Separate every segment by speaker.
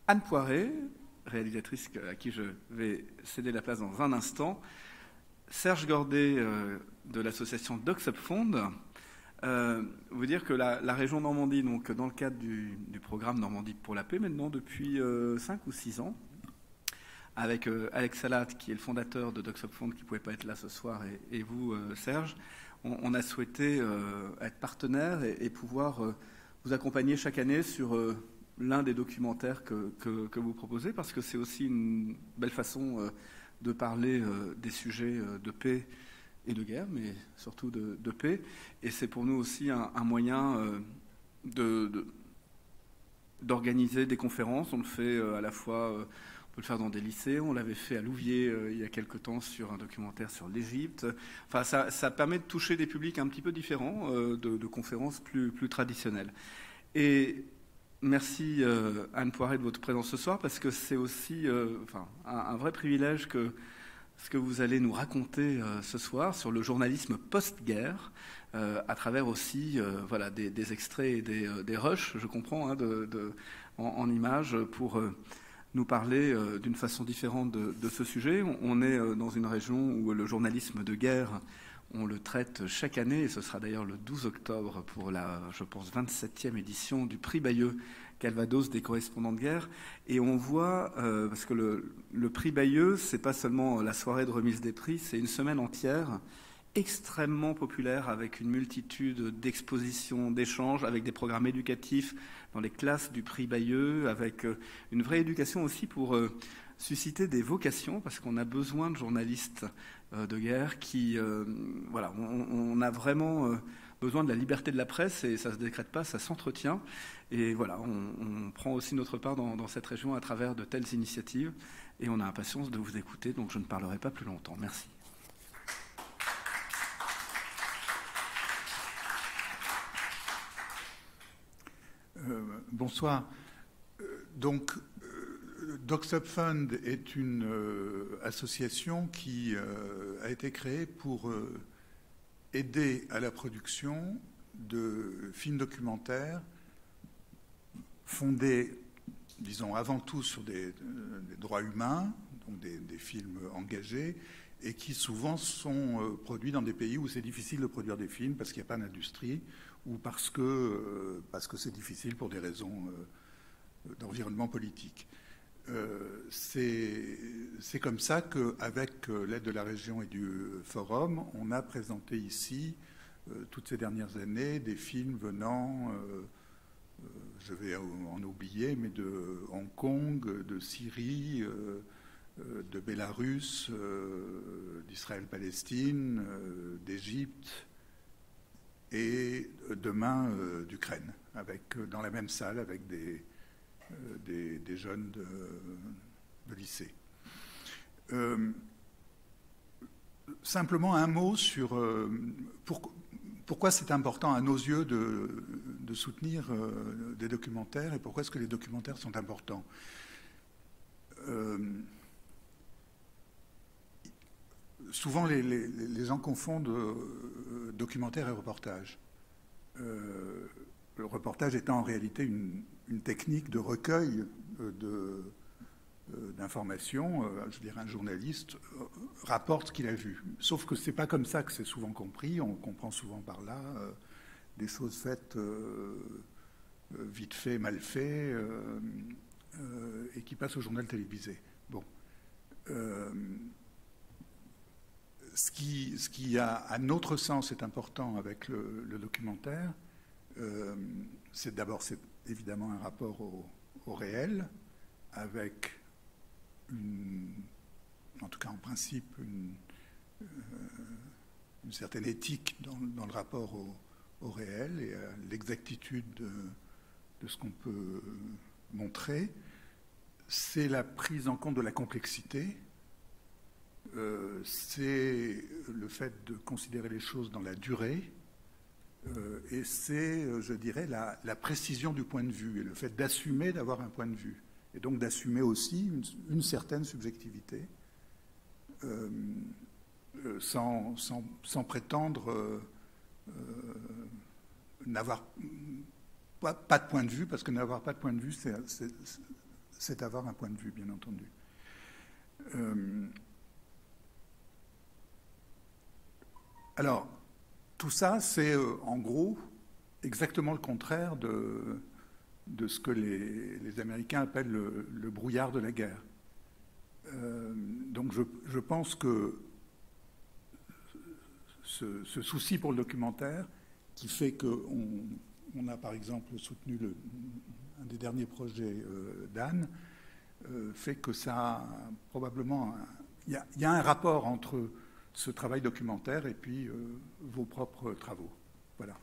Speaker 1: Anne Poiret, réalisatrice à qui je vais céder la place dans un instant, Serge Gordet de l'association Docs Up Fund. Vous dire que la région Normandie, donc dans le cadre du programme Normandie pour la paix, maintenant depuis 5 ou 6 ans, avec Alex Salat, qui est le fondateur de Docs Up Fund, qui ne pouvait pas être là ce soir, et vous, Serge, on a souhaité être partenaire et pouvoir vous accompagner chaque année sur l'un des documentaires que vous proposez, parce que c'est aussi une belle façon de parler des sujets de paix et de guerre, mais surtout de paix. Et c'est pour nous aussi un moyen d'organiser des conférences. On le fait à la fois, on peut le faire dans des lycées. On l'avait fait à Louviers il y a quelque temps sur un documentaire sur l'Égypte. Enfin, ça permet de toucher des publics un petit peu différents de conférences plus traditionnelles. Et merci Anne Poiret de votre présence ce soir, parce que c'est aussi un vrai privilège que ce que vous allez nous raconter ce soir sur le journalisme post-guerre, à travers aussi des extraits et des rushs, je comprends, hein, en images, pour nous parler d'une façon différente de ce sujet. On est dans une région où le journalisme de guerre, on le traite chaque année, et ce sera d'ailleurs le 12 octobre pour la, je pense, 27e édition du prix Bayeux Calvados des correspondants de guerre. Et on voit, parce que le prix Bayeux, c'est pas seulement la soirée de remise des prix, c'est une semaine entière extrêmement populaire, avec une multitude d'expositions, d'échanges, avec des programmes éducatifs dans les classes du prix Bayeux, avec une vraie éducation aussi pour susciter des vocations, parce qu'on a besoin de journalistes de guerre qui... on a vraiment besoin de la liberté de la presse, et ça ne se décrète pas, ça s'entretient. Et voilà, on prend aussi notre part dans cette région à travers de telles initiatives, et on a impatience de vous écouter, donc je ne parlerai pas plus longtemps. Merci.
Speaker 2: Bonsoir. Docs Up Fund est une association qui a été créée pour aider à la production de films documentaires fondés, disons, avant tout sur des droits humains, donc des films engagés, et qui souvent sont produits dans des pays où c'est difficile de produire des films parce qu'il n'y a pas d'industrie, ou parce que c'est difficile pour des raisons d'environnement politique. C'est comme ça qu'avec l'aide de la région et du forum, on a présenté ici, toutes ces dernières années, des films venant, je vais en oublier, mais de Hong Kong, de Syrie, de Bélarus, d'Israël-Palestine, d'Égypte, et demain d'Ukraine, dans la même salle avec des jeunes de lycée. Simplement un mot sur pourquoi c'est important à nos yeux de soutenir des documentaires, et pourquoi est-ce que les documentaires sont importants. Souvent, les gens confondent documentaire et reportage. Le reportage étant en réalité une technique de recueil d'informations. Je veux dire, un journaliste rapporte ce qu'il a vu. Sauf que ce n'est pas comme ça que c'est souvent compris. On comprend souvent par là des choses faites vite fait, mal fait, et qui passent au journal télévisé. Bon. Ce qui à notre sens est important avec le documentaire, c'est évidemment un rapport au réel, avec en tout cas en principe une certaine éthique dans le rapport au réel et à l'exactitude de ce qu'on peut montrer. C'est la prise en compte de la complexité. C'est le fait de considérer les choses dans la durée, et c'est, je dirais, la précision du point de vue et le fait d'assumer d'avoir un point de vue, et donc d'assumer aussi une certaine subjectivité, sans prétendre n'avoir pas de point de vue, parce que n'avoir pas de point de vue, c'est avoir un point de vue, bien entendu. Alors, tout ça, c'est en gros exactement le contraire de ce que les Américains appellent le brouillard de la guerre. Donc je pense que ce souci pour le documentaire, qui fait qu'on a par exemple soutenu un des derniers projets d'Anne, fait que ça a probablement... Il y a un rapport entre ce travail documentaire et puis vos propres travaux. Voilà.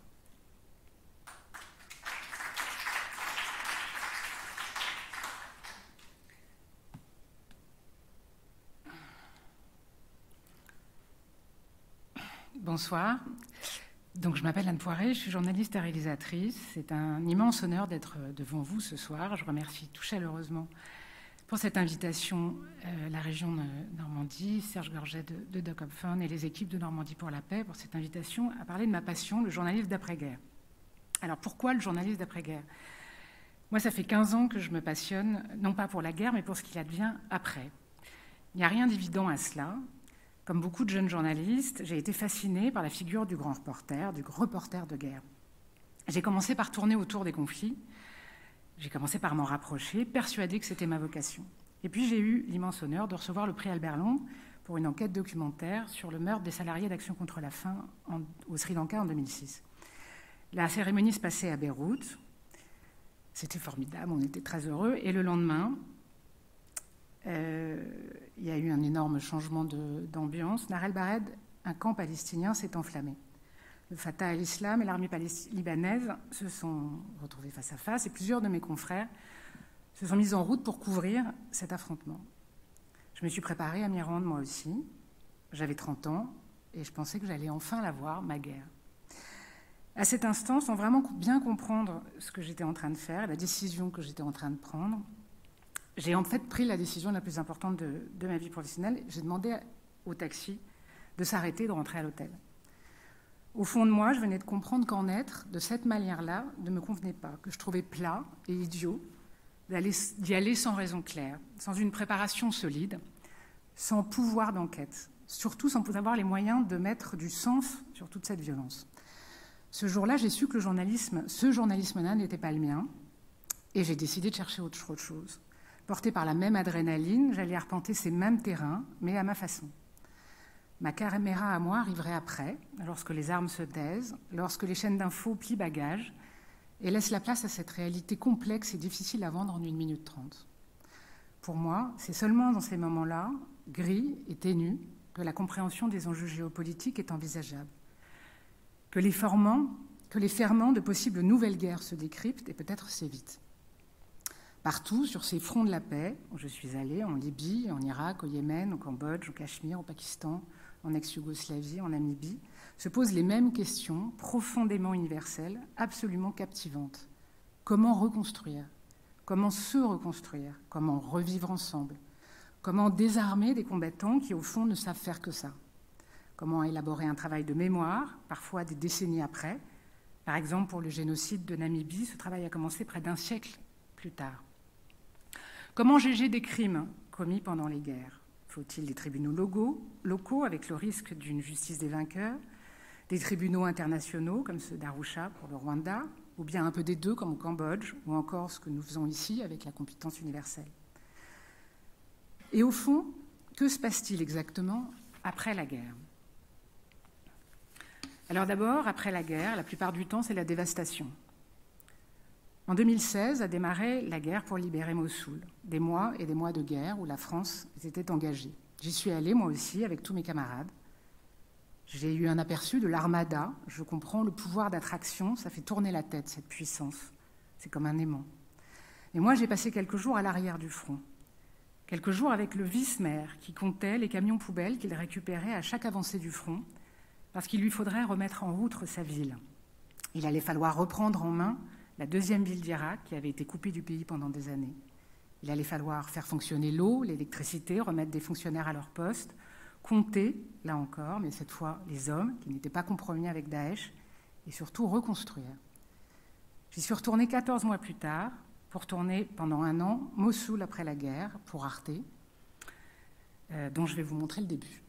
Speaker 3: Bonsoir. Donc, je m'appelle Anne Poiré, je suis journaliste et réalisatrice. C'est un immense honneur d'être devant vous ce soir. Je remercie tout chaleureusement pour cette invitation la région de Normandie, Serge Gorget de Doc Hopfern et les équipes de Normandie pour la paix pour cette invitation à parler de ma passion, le journalisme d'après-guerre. Alors, pourquoi le journalisme d'après-guerre? Moi, ça fait 15 ans que je me passionne, non pas pour la guerre, mais pour ce qu'il advient après. Il n'y a rien d'évident à cela. Comme beaucoup de jeunes journalistes, j'ai été fascinée par la figure du grand reporter, du reporter de guerre. J'ai commencé par tourner autour des conflits. J'ai commencé par m'en rapprocher, persuadée que c'était ma vocation. Et puis j'ai eu l'immense honneur de recevoir le prix Albert Long pour une enquête documentaire sur le meurtre des salariés d'Action contre la faim au Sri Lanka en 2006. La cérémonie se passait à Beyrouth. C'était formidable, on était très heureux. Et le lendemain, il y a eu un énorme changement d'ambiance. Nar el-Bared, un camp palestinien, s'est enflammé. Le Fatah al-Islam et l'armée libanaise se sont retrouvés face à face et plusieurs de mes confrères se sont mis en route pour couvrir cet affrontement. Je me suis préparée à m'y rendre moi aussi. J'avais 30 ans et je pensais que j'allais enfin la voir, ma guerre. À cet instant, sans vraiment bien comprendre ce que j'étais en train de faire, la décision que j'étais en train de prendre, j'ai en fait pris la décision la plus importante de ma vie professionnelle. J'ai demandé au taxi de s'arrêter et de rentrer à l'hôtel. Au fond de moi, je venais de comprendre qu'en être de cette manière-là ne me convenait pas, que je trouvais plat et idiot d'y aller sans raison claire, sans une préparation solide, sans pouvoir d'enquête, surtout sans avoir les moyens de mettre du sens sur toute cette violence. Ce jour-là, j'ai su que ce journalisme-là n'était pas le mien, et j'ai décidé de chercher autre chose. Portée par la même adrénaline, j'allais arpenter ces mêmes terrains, mais à ma façon. Ma caméra à moi arriverait après, lorsque les armes se taisent, lorsque les chaînes d'infos plient bagages et laissent la place à cette réalité complexe et difficile à vendre en 1 minute 30. Pour moi, c'est seulement dans ces moments-là, gris et ténus, que la compréhension des enjeux géopolitiques est envisageable. Que les ferments de possibles nouvelles guerres se décryptent et peut-être s'évitent. Partout, sur ces fronts de la paix, où je suis allée, en Libye, en Irak, au Yémen, au Cambodge, au Cachemire, au Pakistan, en ex-Yougoslavie, en Namibie, se posent les mêmes questions profondément universelles, absolument captivantes. Comment reconstruire? Comment se reconstruire? Comment revivre ensemble? Comment désarmer des combattants qui, au fond, ne savent faire que ça? Comment élaborer un travail de mémoire, parfois des décennies après? Par exemple, pour le génocide de Namibie, ce travail a commencé près d'1 siècle plus tard. Comment juger des crimes commis pendant les guerres? Faut-il des tribunaux locaux avec le risque d'une justice des vainqueurs, des tribunaux internationaux comme ceux d'Arusha pour le Rwanda, ou bien un peu des deux comme au Cambodge, ou encore ce que nous faisons ici avec la compétence universelle? Et au fond, que se passe-t-il exactement après la guerre? Alors d'abord, après la guerre, la plupart du temps, c'est la dévastation. En 2016 a démarré la guerre pour libérer Mossoul, des mois et des mois de guerre où la France était engagée. J'y suis allée, moi aussi, avec tous mes camarades. J'ai eu un aperçu de l'armada. Je comprends le pouvoir d'attraction, ça fait tourner la tête, cette puissance. C'est comme un aimant. Et moi, j'ai passé quelques jours à l'arrière du front. Quelques jours avec le vice-maire qui comptait les camions poubelles qu'il récupérait à chaque avancée du front, parce qu'il lui faudrait remettre en route sa ville. Il allait falloir reprendre en main la deuxième ville d'Irak qui avait été coupée du pays pendant des années. Il allait falloir faire fonctionner l'eau, l'électricité, remettre des fonctionnaires à leur poste, compter, là encore, mais cette fois les hommes qui n'étaient pas compromis avec Daesh, et surtout reconstruire. J'y suis retournée 14 mois plus tard, pour tourner pendant 1 an Mossoul après la guerre pour Arte, dont je vais vous montrer le début.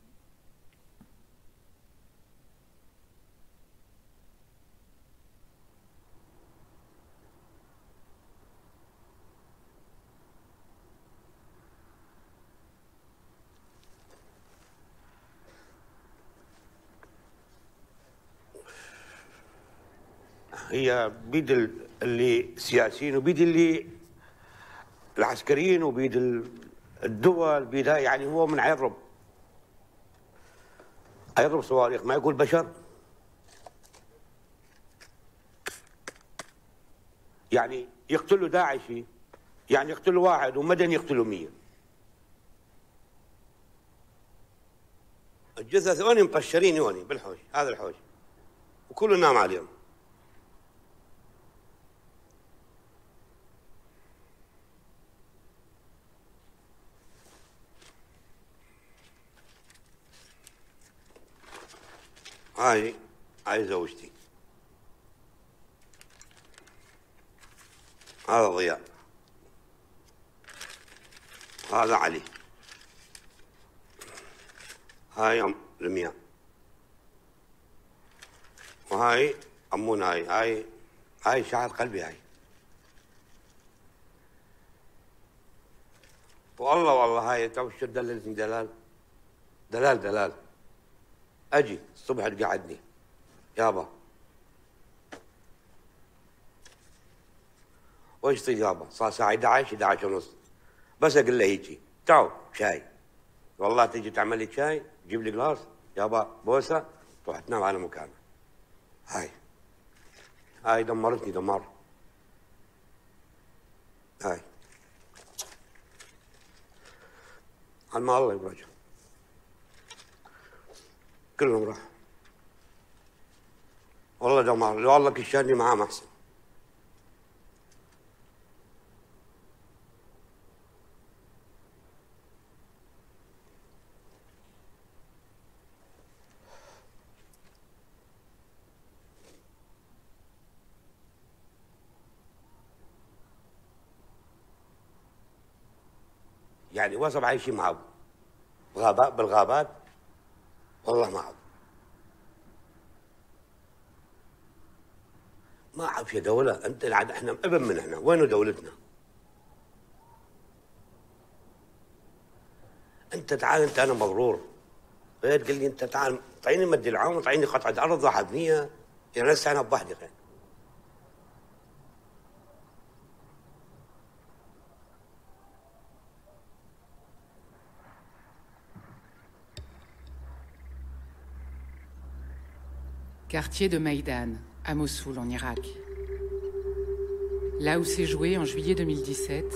Speaker 4: هي بيد اللي سياسيين وبيد اللي العسكريين وبيد الدول بيدها، يعني هو من عيرب صواريخ ما يقول بشر، يعني يقتلوا داعشي، يعني يقتلوا واحد ومدني يقتلوا 100. الجثث هوني مقشرين هوني بالحوش، هذا الحوش وكله نام عليهم. هاي زوجتي، هذا ضياء، هذا علي، هاي أم لمياء، وهاي أمون، هاي شاعر قلبي هاي. والله هاي تو شو دللتني دلال أجي الصبح تقعدني يابا، وش يصير يابا؟ صار ساعة 11 ونص، بس أقول له هيجي تعال شاي، والله تجي تعمل لي شاي، تجيب لي جلاس يابا بوسة، تروح تنام على مكانه. هاي دمرتني دمار. هاي ما الله يبرجها، كلهم راح. والله دمار، لو الله كشاني معاه محسن. يعني وصف عايشين معه بالغابات، والله معه ما اعرف يا دولة. انت العاد احنا ابن من هنا، وينو دولتنا؟ انت تعال، انت انا مضرور، تقول لي انت تعال طعيني مد العون، طعيني قطعة ارض راح ابنيها، يعني لسه انا بوحدي غير.
Speaker 3: Quartier de Maïdan, à Mossoul, en Irak. Là où s'est jouée, en juillet 2017,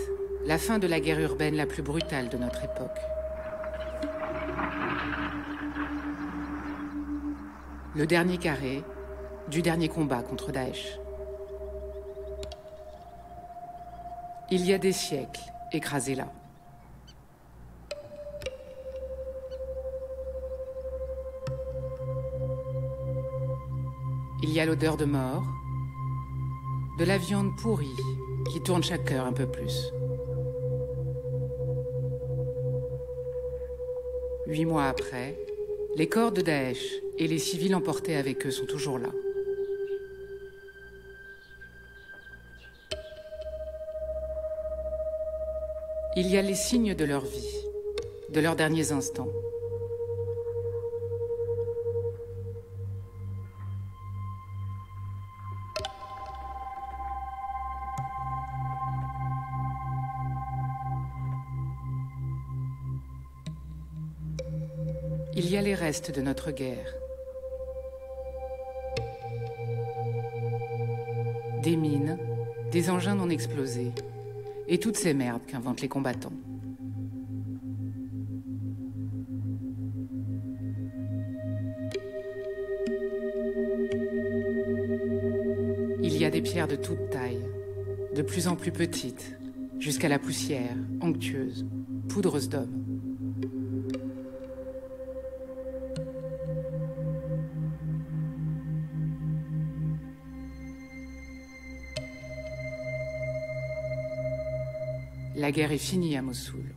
Speaker 3: la fin de la guerre urbaine la plus brutale de notre époque. Le dernier carré du dernier combat contre Daesh. Il y a des siècles écrasés là. Il y a l'odeur de mort, de la viande pourrie qui tourne chaque heure un peu plus. 8 mois après, les corps de Daesh et les civils emportés avec eux sont toujours là. Il y a les signes de leur vie, de leurs derniers instants. Il y a les restes de notre guerre. Des mines, des engins non explosés, et toutes ces merdes qu'inventent les combattants. Il y a des pierres de toute taille, de plus en plus petites, jusqu'à la poussière, onctueuse, poudreuse d'homme. La guerre est finie à Mossoul.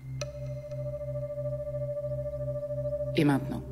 Speaker 3: Et maintenant ?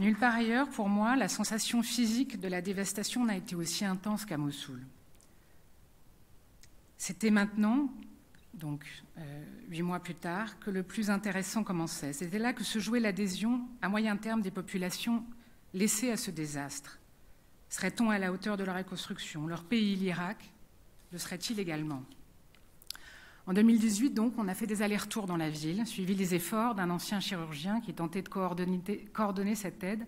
Speaker 3: Nulle part ailleurs, pour moi, la sensation physique de la dévastation n'a été aussi intense qu'à Mossoul. C'était maintenant, donc 8 mois plus tard, que le plus intéressant commençait. C'était là que se jouait l'adhésion à moyen terme des populations laissées à ce désastre. Serait-on à la hauteur de leur reconstruction ? Leur pays, l'Irak, le serait-il également ? En 2018, donc, on a fait des allers-retours dans la ville, suivi les efforts d'un ancien chirurgien qui tentait de coordonner cette aide,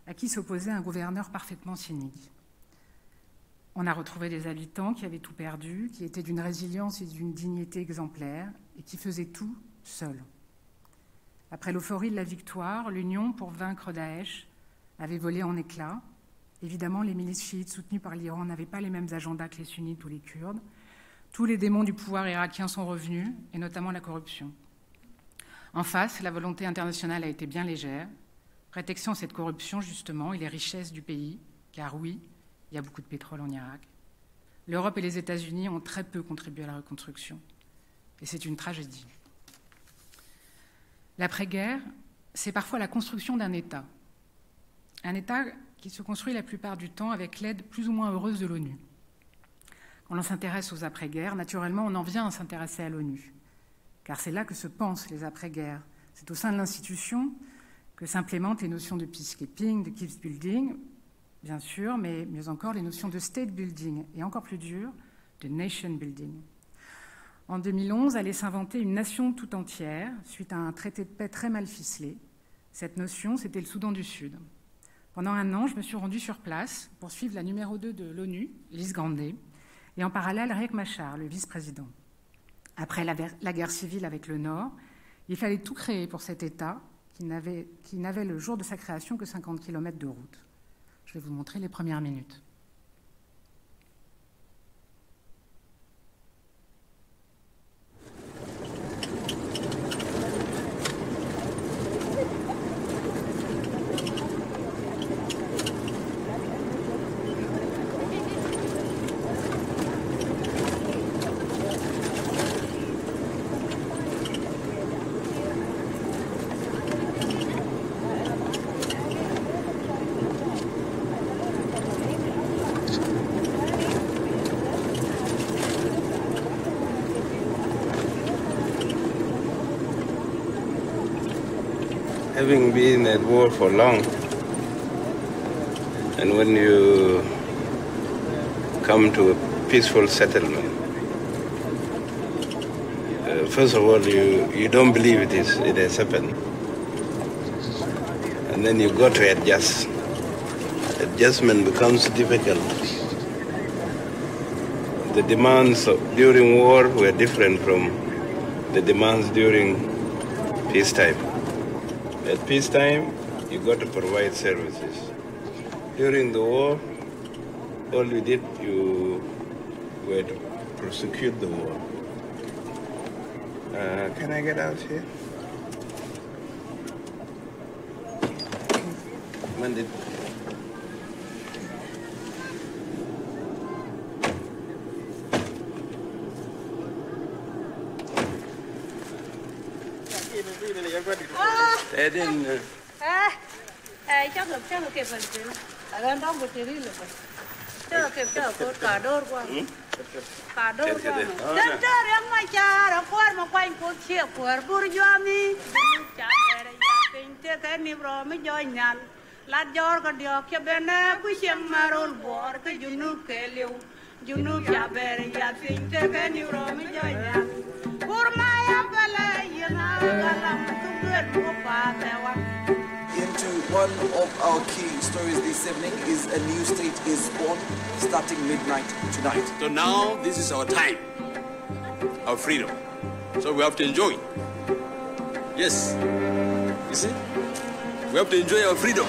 Speaker 3: à qui s'opposait un gouverneur parfaitement cynique. On a retrouvé des habitants qui avaient tout perdu, qui étaient d'une résilience et d'une dignité exemplaires, et qui faisaient tout seuls. Après l'euphorie de la victoire, l'union pour vaincre Daesh avait volé en éclats. Évidemment, les milices chiites soutenues par l'Iran n'avaient pas les mêmes agendas que les sunnites ou les Kurdes. Tous les démons du pouvoir irakien sont revenus, et notamment la corruption. En face, la volonté internationale a été bien légère, prétextant cette corruption justement et les richesses du pays, car oui, il y a beaucoup de pétrole en Irak. L'Europe et les États-Unis ont très peu contribué à la reconstruction, et c'est une tragédie. L'après-guerre, c'est parfois la construction d'un État. Un État qui se construit la plupart du temps avec l'aide plus ou moins heureuse de l'ONU. Quand on s'intéresse aux après-guerres, naturellement, on en vient à s'intéresser à l'ONU, car c'est là que se pensent les après-guerres. C'est au sein de l'institution que s'implémentent les notions de peacekeeping, de peace building, bien sûr, mais mieux encore les notions de state building, et encore plus dur, de nation building. En 2011, allait s'inventer une nation tout entière, suite à un traité de paix très mal ficelé. Cette notion, c'était le Soudan du Sud. Pendant 1 an, je me suis rendue sur place pour suivre la numéro 2 de l'ONU, Lise Grandet, et en parallèle Riek Machar, le vice-président. Après la guerre civile avec le Nord, il fallait tout créer pour cet État qui n'avait le jour de sa création que 50 km de route. Je vais vous montrer les premières minutes.
Speaker 5: Having been at war for long, and when you come to a peaceful settlement, first of all, you don't believe it has happened. And then you've got to adjust. Adjustment becomes difficult. The demands during war were different from the demands during peacetime. At peacetime, you got to provide services. During the war, all you did, you were to prosecute the war. Can I get out here? When did... They didn't...
Speaker 6: chắc là kịp phần chứ. Ở đây đó một tí đi là chắc là kịp cho cốt cả đôi qua. Cả đôi qua. Đến đây em mai cha đã quan mà quanh cuộc chia của Burjami. Cha về đây tình thế cái niềm rồi mới joy nhàn. Lát gió còn điều kia bên quý xem mà rôn bỏ cái junub kê liu. Junub cha về đây tình thế cái niềm rồi mới joy nhàn. Burma ya bala yana galam tu good mo pa tewa.
Speaker 7: Into One of our key stories this evening is a new state is born, starting midnight tonight.
Speaker 8: So now this is our time, our freedom. So we have to enjoy. Yes, you see, we have to enjoy our freedom.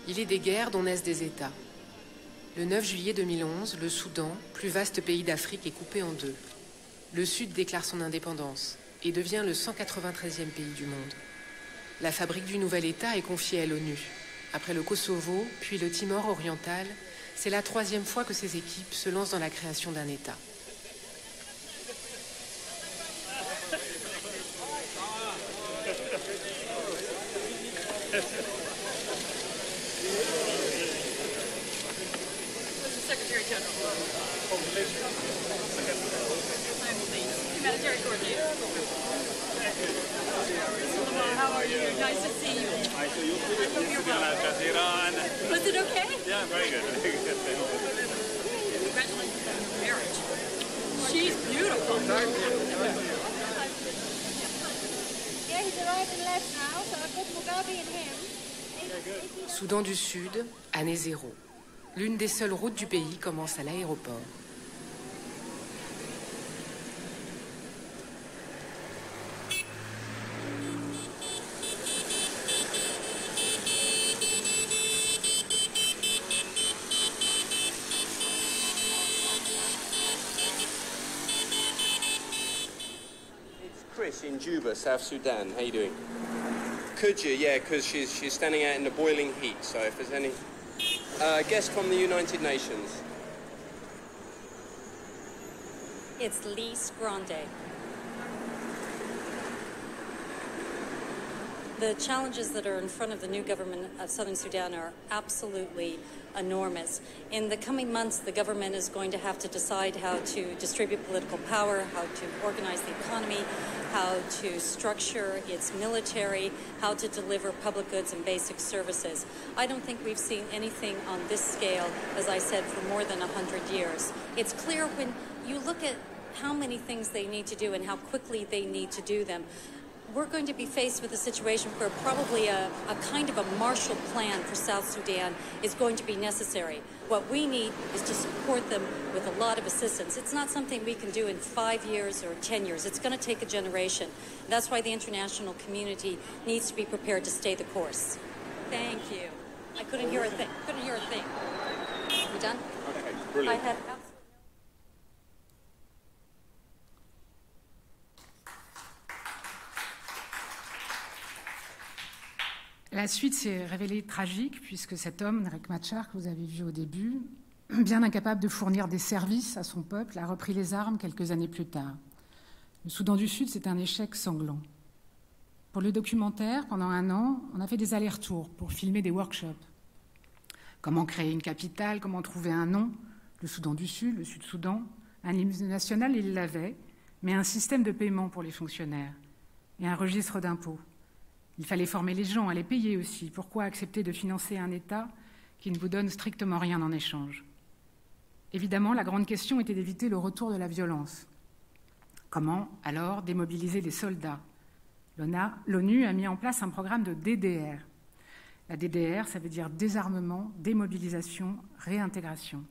Speaker 9: Il est des guerres dont naissent des États. Le 9 juillet 2011, le Soudan, plus vaste pays d'Afrique, est coupé en deux. Le Sud déclare son indépendance et devient le 193e pays du monde. La fabrique du nouvel État est confiée à l'ONU. Après le Kosovo, puis le Timor oriental, c'est la 3e fois que ces équipes se lancent dans la création d'un État.
Speaker 10: Secretary General. I'm the humanitarian coordinator. How are you? Nice to see you.
Speaker 11: Nice to you.
Speaker 10: I hope you're well. Was it okay?
Speaker 11: Yeah, very good.
Speaker 10: Congratulations on your marriage. She's beautiful.
Speaker 6: Yeah, he's arriving left now, so I put Mugabe in him.
Speaker 9: Soudan du Sud, année 0. L'une des seules routes du pays commence à l'aéroport.
Speaker 12: It's Chris in Juba, South Sudan. How you doing? Could you? Yeah, because she's standing out in the boiling heat. So if there's any guest from the United Nations.
Speaker 13: It's Lise Grande. The challenges that are in front of the new government of Southern Sudan are absolutely enormous. In the coming months, the government is going to have to decide how to distribute political power, how to organize the economy, how to structure its military, how to deliver public goods and basic services. I don't think we've seen anything on this scale, as I said, for more than 100 years. It's clear when you look at how many things they need to do and how quickly they need to do them. We're going to be faced with a situation where probably a kind of a Marshall Plan for South Sudan is going to be necessary. What we need is to support them with a lot of assistance. It's not something we can do in 5 years or 10 years. It's going to take a generation. That's why the international community needs to be prepared to stay the course. Thank you. I couldn't hear a thing. Couldn't hear a thing. You done?
Speaker 12: Okay, brilliant.
Speaker 13: I had
Speaker 3: La suite s'est révélée tragique puisque cet homme, Riek Machar, que vous avez vu au début, bien incapable de fournir des services à son peuple, a repris les armes quelques années plus tard. Le Soudan du Sud, c'est un échec sanglant. Pour le documentaire, pendant 1 an, on a fait des allers-retours pour filmer des workshops. Comment créer une capitale, comment trouver un nom, le Soudan du Sud, le Sud-Soudan. Un hymne national, il l'avait, mais un système de paiement pour les fonctionnaires et un registre d'impôts. Il fallait former les gens, à les payer aussi. Pourquoi accepter de financer un État qui ne vous donne strictement rien en échange? Évidemment, la grande question était d'éviter le retour de la violence. Comment, alors, démobiliser les soldats? L'ONU a mis en place un programme de DDR. La DDR, ça veut dire désarmement, démobilisation, réintégration.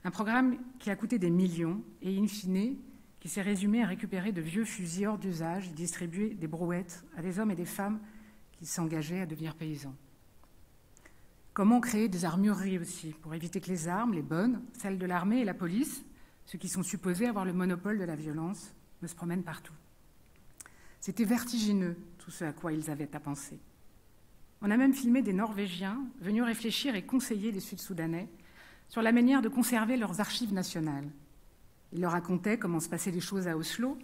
Speaker 3: Un programme qui a coûté des millions et, in fine, qui s'est résumé à récupérer de vieux fusils hors d'usage et distribuer des brouettes à des hommes et des femmes qui s'engageaient à devenir paysans. Comment créer des armureries aussi, pour éviter que les armes, les bonnes, celles de l'armée et la police, ceux qui sont supposés avoir le monopole de la violence, ne se promènent partout. C'était vertigineux, tout ce à quoi ils avaient à penser. On a même filmé des Norvégiens venus réfléchir et conseiller les Sud-Soudanais sur la manière de conserver leurs archives nationales. Il leur racontait comment se passaient les choses à Oslo,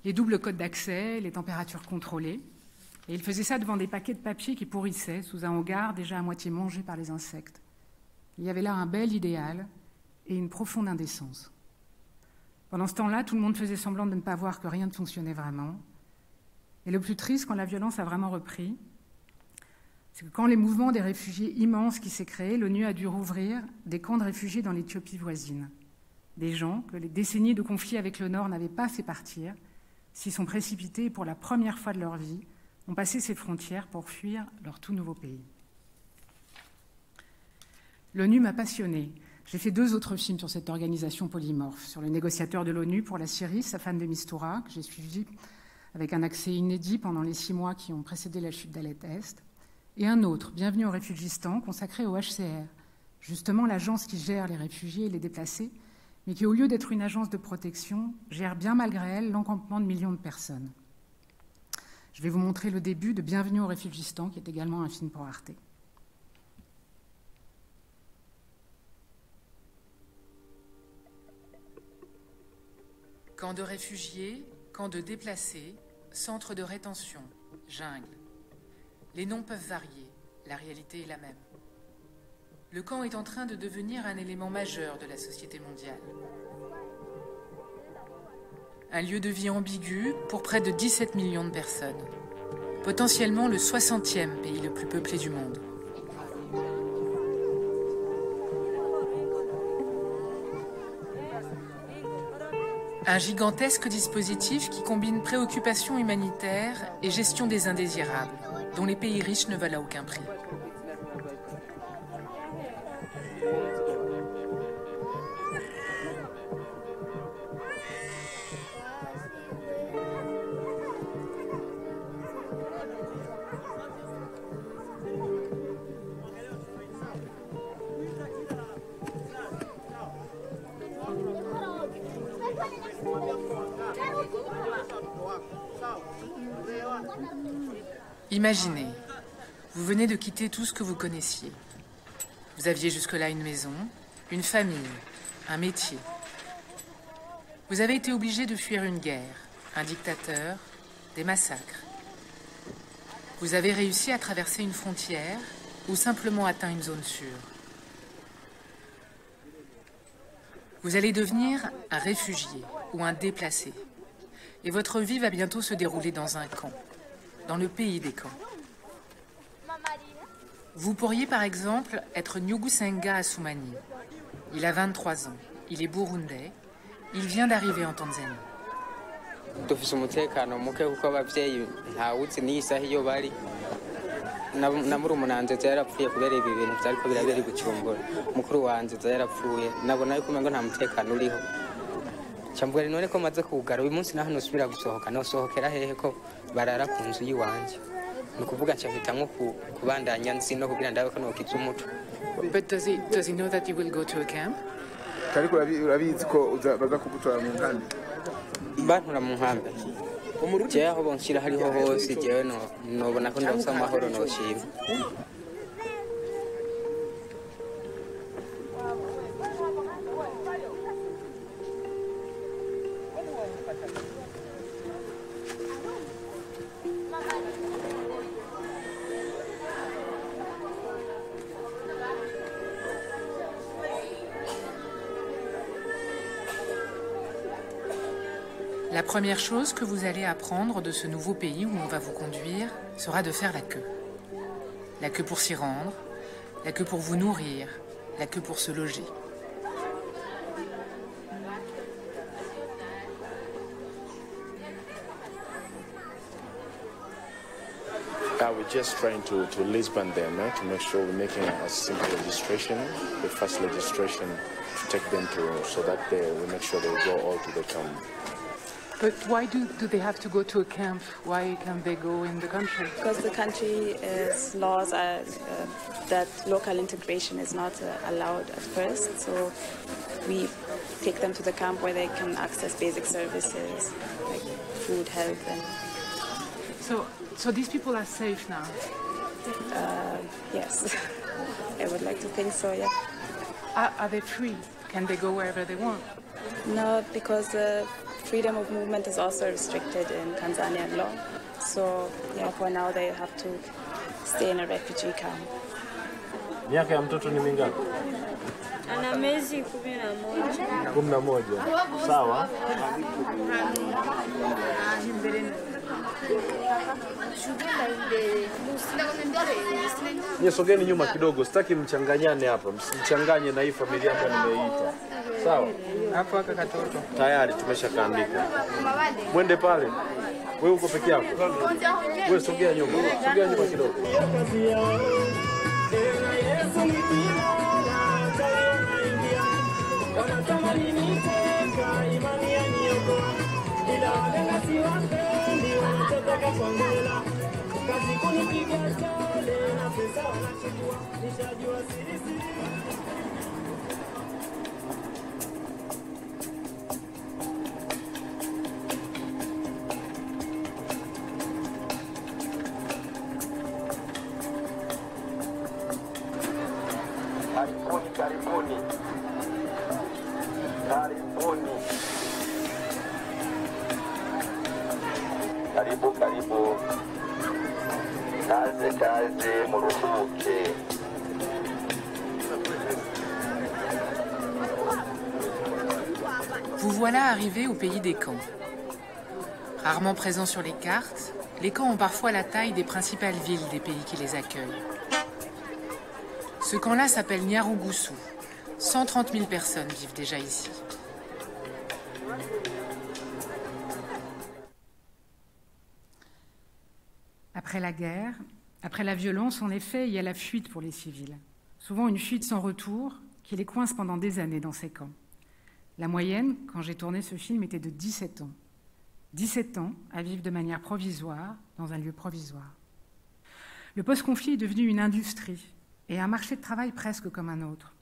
Speaker 3: les doubles codes d'accès, les températures contrôlées. Et il faisait ça devant des paquets de papier qui pourrissaient sous un hangar déjà à moitié mangé par les insectes. Il y avait là un bel idéal et une profonde indécence. Pendant ce temps-là, tout le monde faisait semblant de ne pas voir que rien ne fonctionnait vraiment. Et le plus triste, quand la violence a vraiment repris, c'est que quand les mouvements des réfugiés immenses qui s'est créé, l'ONU a dû rouvrir des camps de réfugiés dans l'Éthiopie voisine. Des gens que les décennies de conflits avec le Nord n'avaient pas fait partir, s'y sont précipités et pour la première fois de leur vie, ont passé ces frontières pour fuir leur tout nouveau pays. L'ONU m'a passionnée. J'ai fait 2 autres films sur cette organisation polymorphe, sur le négociateur de l'ONU pour la Syrie, Staffan de Mistura, que j'ai suivi avec un accès inédit pendant les 6 mois qui ont précédé la chute d'Alet-Est, et un autre, Bienvenue au Réfugistan, consacré au HCR, justement l'agence qui gère les réfugiés et les déplacés, mais qui, au lieu d'être une agence de protection, gère bien malgré elle l'encampement de millions de personnes. Je vais vous montrer le début de Bienvenue au Réfugistan, qui est également un film pour Arte.
Speaker 9: Camp de réfugiés, camp de déplacés, centre de rétention, jungle. Les noms peuvent varier, la réalité est la même. Le camp est en train de devenir un élément majeur de la société mondiale. Un lieu de vie ambigu pour près de 17 millions de personnes. Potentiellement le 60e pays le plus peuplé du monde. Un gigantesque dispositif qui combine préoccupation humanitaire et gestion des indésirables, dont les pays riches ne veulent à aucun prix. Imaginez, vous venez de quitter tout ce que vous connaissiez. Vous aviez jusque-là une maison, une famille, un métier. Vous avez été obligé de fuir une guerre, un dictateur, des massacres. Vous avez réussi à traverser une frontière ou simplement atteint une zone sûre. Vous allez devenir un réfugié ou un déplacé. Et votre vie va bientôt se dérouler dans un camp, dans le pays des camps. Vous pourriez par exemple être Nyugusenga Assoumani. Il a 23 ans, il est burundais, il vient d'arriver en Tanzanie.
Speaker 11: Dufise umutekano muke kuko abavyeyi ntawuzi n'isaha iyo bari na murumuna wanje yarapfuye kubera ibi bintu vyariko birabera i Bujumbura mukuru wanje yarapfuye nabona yuko umengo nta mutekano uriho cyambwira none ko maze kugara uyu munsi naho nosubira gusohoka nosohokera hehe ko barara ku nzu yiwanje nukuvuga cyahitamwe kubandanya nzi no kugira ndabe ko nokiza umuco.
Speaker 9: But does he know that you will go to a camp?
Speaker 14: Kariko urabizi ko baza kugutora mu nkambi.
Speaker 11: Bantura mu nkambi. Jewe aho bonshira hariho hose jewe nobona ko ndose amahoro noshima.
Speaker 9: La première chose que vous allez apprendre de ce nouveau pays où on va vous conduire sera de faire la queue. La queue pour s'y rendre, la queue pour vous nourrir, la queue pour se loger.
Speaker 15: We're just trying to Lisbon them to make sure we're making a simple registration, the first registration to take them to, so that we make sure they go all to the camp.
Speaker 9: But why do they have to go to a camp? Why can't they go in the country?
Speaker 16: Because the country's laws are that local integration is not allowed at first. So we take them to the camp where they can access basic services like food, health, and.
Speaker 9: So these people are safe now?
Speaker 16: Yes, I would like to think so, yeah.
Speaker 3: Are they free? Can they go wherever they want?
Speaker 16: No, because freedom of movement is also restricted in Tanzanian law. So, for now they have to stay in a refugee camp.
Speaker 17: Miaka ya mtoto ni mingapi?
Speaker 6: Ana miezi 11.
Speaker 17: 11. Sawa. Sogeni nyuma kidogo, sitaki mchanganyane hapa. Msichanganye na hii familia ambayo nimeita. Sawa?
Speaker 11: Hapo aka katoto.
Speaker 17: Tayari tumeshakaandika. Mwende pale. Wewe uko peke yako. Wewe sogea nyuma. Sogea nyuma kidogo.
Speaker 18: Karibuni. Karibu. Kaze muruhuke.
Speaker 9: Vous voilà arrivés au pays des camps. Rarement présents sur les cartes, les camps ont parfois la taille des principales villes des pays qui les accueillent. Ce camp-là s'appelle Nyarugusu. 130 000 personnes vivent déjà ici.
Speaker 3: Après la guerre, après la violence, en effet, il y a la fuite pour les civils. Souvent une fuite sans retour qui les coince pendant des années dans ces camps. La moyenne, quand j'ai tourné ce film, était de 17 ans. 17 ans à vivre de manière provisoire, dans un lieu provisoire. Le post-conflit est devenu une industrie et un marché de travail presque comme un autre.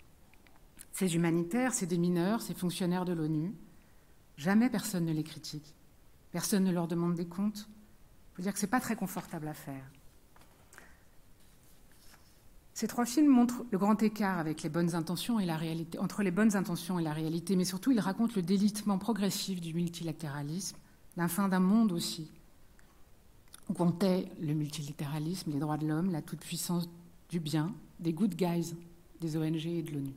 Speaker 3: Ces humanitaires, ces démineurs, ces fonctionnaires de l'ONU, jamais personne ne les critique. Personne ne leur demande des comptes. Il faut dire que ce n'est pas très confortable à faire. Ces trois films montrent le grand écart avec les bonnes intentions et la réalité, entre les bonnes intentions et la réalité, mais surtout ils racontent le délitement progressif du multilatéralisme, la fin d'un monde aussi, où comptait le multilatéralisme, les droits de l'homme, la toute-puissance du bien, des good guys des ONG et de l'ONU.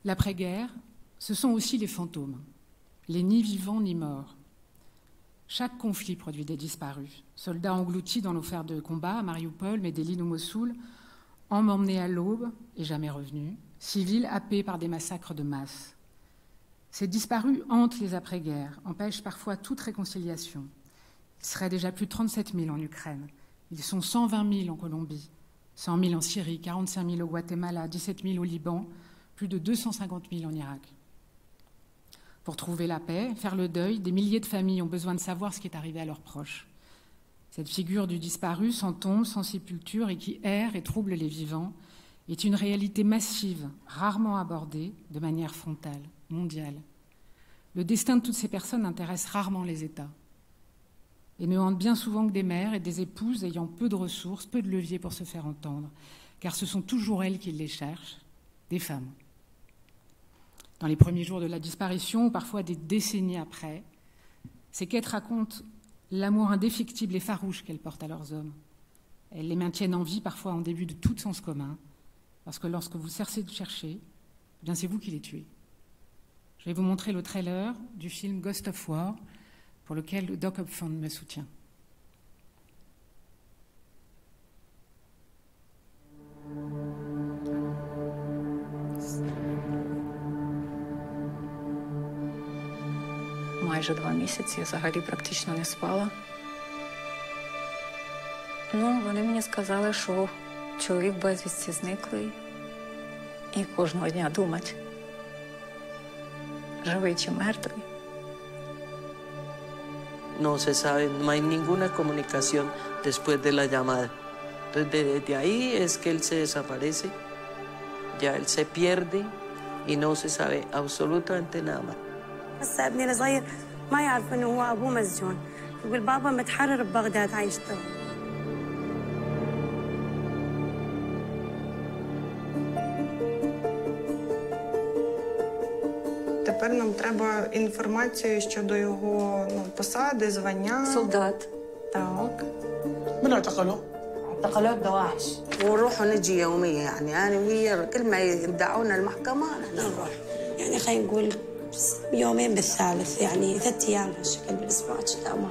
Speaker 3: L'après-guerre, ce sont aussi les fantômes, les ni vivants ni morts. Chaque conflit produit des disparus. Soldats engloutis dans l'enfer de combat à Mariupol, Medellín ou Mossoul, hommes emmenés à l'aube et jamais revenus, civils happés par des massacres de masse. Ces disparus hantent les après-guerres, empêchent parfois toute réconciliation. Il serait déjà plus de 37 000 en Ukraine. Ils sont 120 000 en Colombie, 100 000 en Syrie, 45 000 au Guatemala, 17 000 au Liban, plus de 250 000 en Irak. Pour trouver la paix, faire le deuil, des milliers de familles ont besoin de savoir ce qui est arrivé à leurs proches. Cette figure du disparu, sans tombe, sans sépulture et qui erre et trouble les vivants, est une réalité massive, rarement abordée de manière frontale, mondiale. Le destin de toutes ces personnes intéresse rarement les États et ne hante bien souvent que des mères et des épouses ayant peu de ressources, peu de leviers pour se faire entendre, car ce sont toujours elles qui les cherchent, des femmes. Dans les premiers jours de la disparition, ou parfois des décennies après, ces quêtes racontent l'amour indéfectible et farouche qu'elles portent à leurs hommes. Elles les maintiennent en vie, parfois en début de tout sens commun, parce que lorsque vous cessez de chercher, eh bien c'est vous qui les tuez. Je vais vous montrer le trailer du film Ghost of War, pour lequel le Doc Up Fund me soutient.
Speaker 19: Майже 2 місяці, взагалі практично не спала. Ну, вони мені сказали, що чоловік безвісті зниклий. І кожного дня думати, живий чи мертвий.
Speaker 20: No se sabe, no hay ninguna comunicación después de la llamada. Entonces, desde ahí es que él se desaparece, ya él se pierde y no se sabe absolutamente nada más.
Speaker 21: هسه ابني الصغير ما يعرف انه هو ابوه مسجون، يقول بابا متحرر ببغداد عايشته.
Speaker 1: Тепер нам треба інформацію щодо його посади, звання.
Speaker 21: Солдат.
Speaker 1: Так.
Speaker 14: من اعتقله؟
Speaker 21: اعتقلوه دواعش. ونروح ونجي يوميا يعني أنا وهي كل ما يدعونا المحكمة نحن نروح. يعني خلينا نقول يومين بالثالث يعني 3 أيام هالشكل بالأسبوع تمام.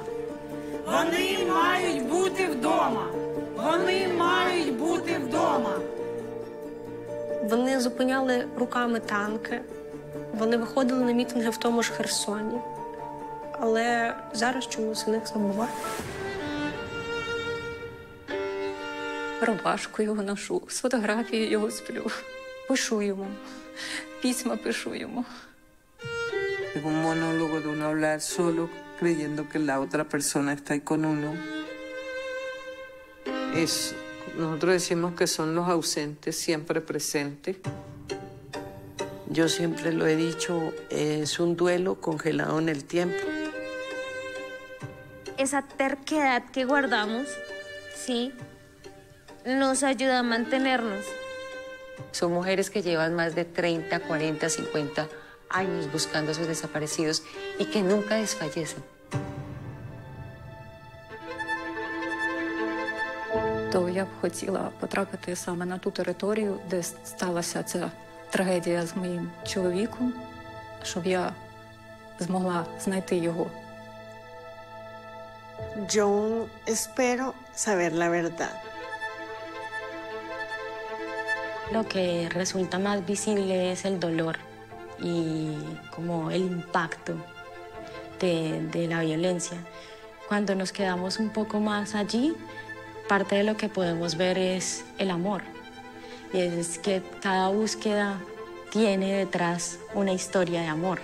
Speaker 10: Вони мають бути вдома. Вони мають бути вдома.
Speaker 21: Вони зупиняли руками танки. Вони виходили на мітинги в тому ж Херсоні. Але зараз чомусь у них забуває.
Speaker 19: Рубашку його ношу, з фотографією його сплю. Пишу йому, письма пишу йому.
Speaker 20: Es un monólogo de uno hablar solo, creyendo que la otra persona está ahí con uno. Nosotros decimos que son los ausentes, siempre presentes. Yo siempre lo he dicho, es un duelo congelado en el tiempo.
Speaker 22: Esa terquedad que guardamos, sí, nos ayuda a mantenernos.
Speaker 19: Son mujeres que llevan más de 30, 40, 50 años buscando a sus desaparecidos y que nunca desfallecen. То я б хотіла потрапити саме на ту територію, де сталася ця трагедія з моїм чоловіком, щоб я змогла знайти його.
Speaker 21: Yo espero saber la verdad.
Speaker 22: Lo que resulta más visible es el dolor y como el impacto de la violencia. Cuando nos quedamos un poco más allí, parte de lo que podemos ver es el amor. Y es que cada búsqueda tiene detrás una historia de amor.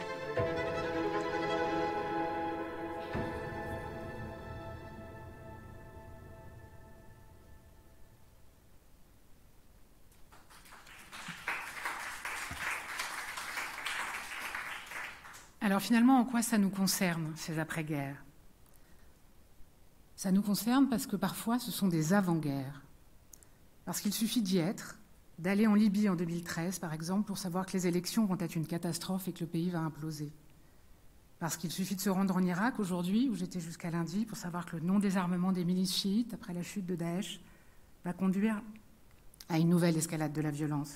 Speaker 3: Alors finalement, en quoi ça nous concerne, ces après-guerres ? Ça nous concerne parce que parfois, ce sont des avant-guerres. Parce qu'il suffit d'y être, d'aller en Libye en 2013, par exemple, pour savoir que les élections vont être une catastrophe et que le pays va imploser. Parce qu'il suffit de se rendre en Irak aujourd'hui, où j'étais jusqu'à lundi, pour savoir que le non-désarmement des milices chiites, après la chute de Daesh, va conduire à une nouvelle escalade de la violence.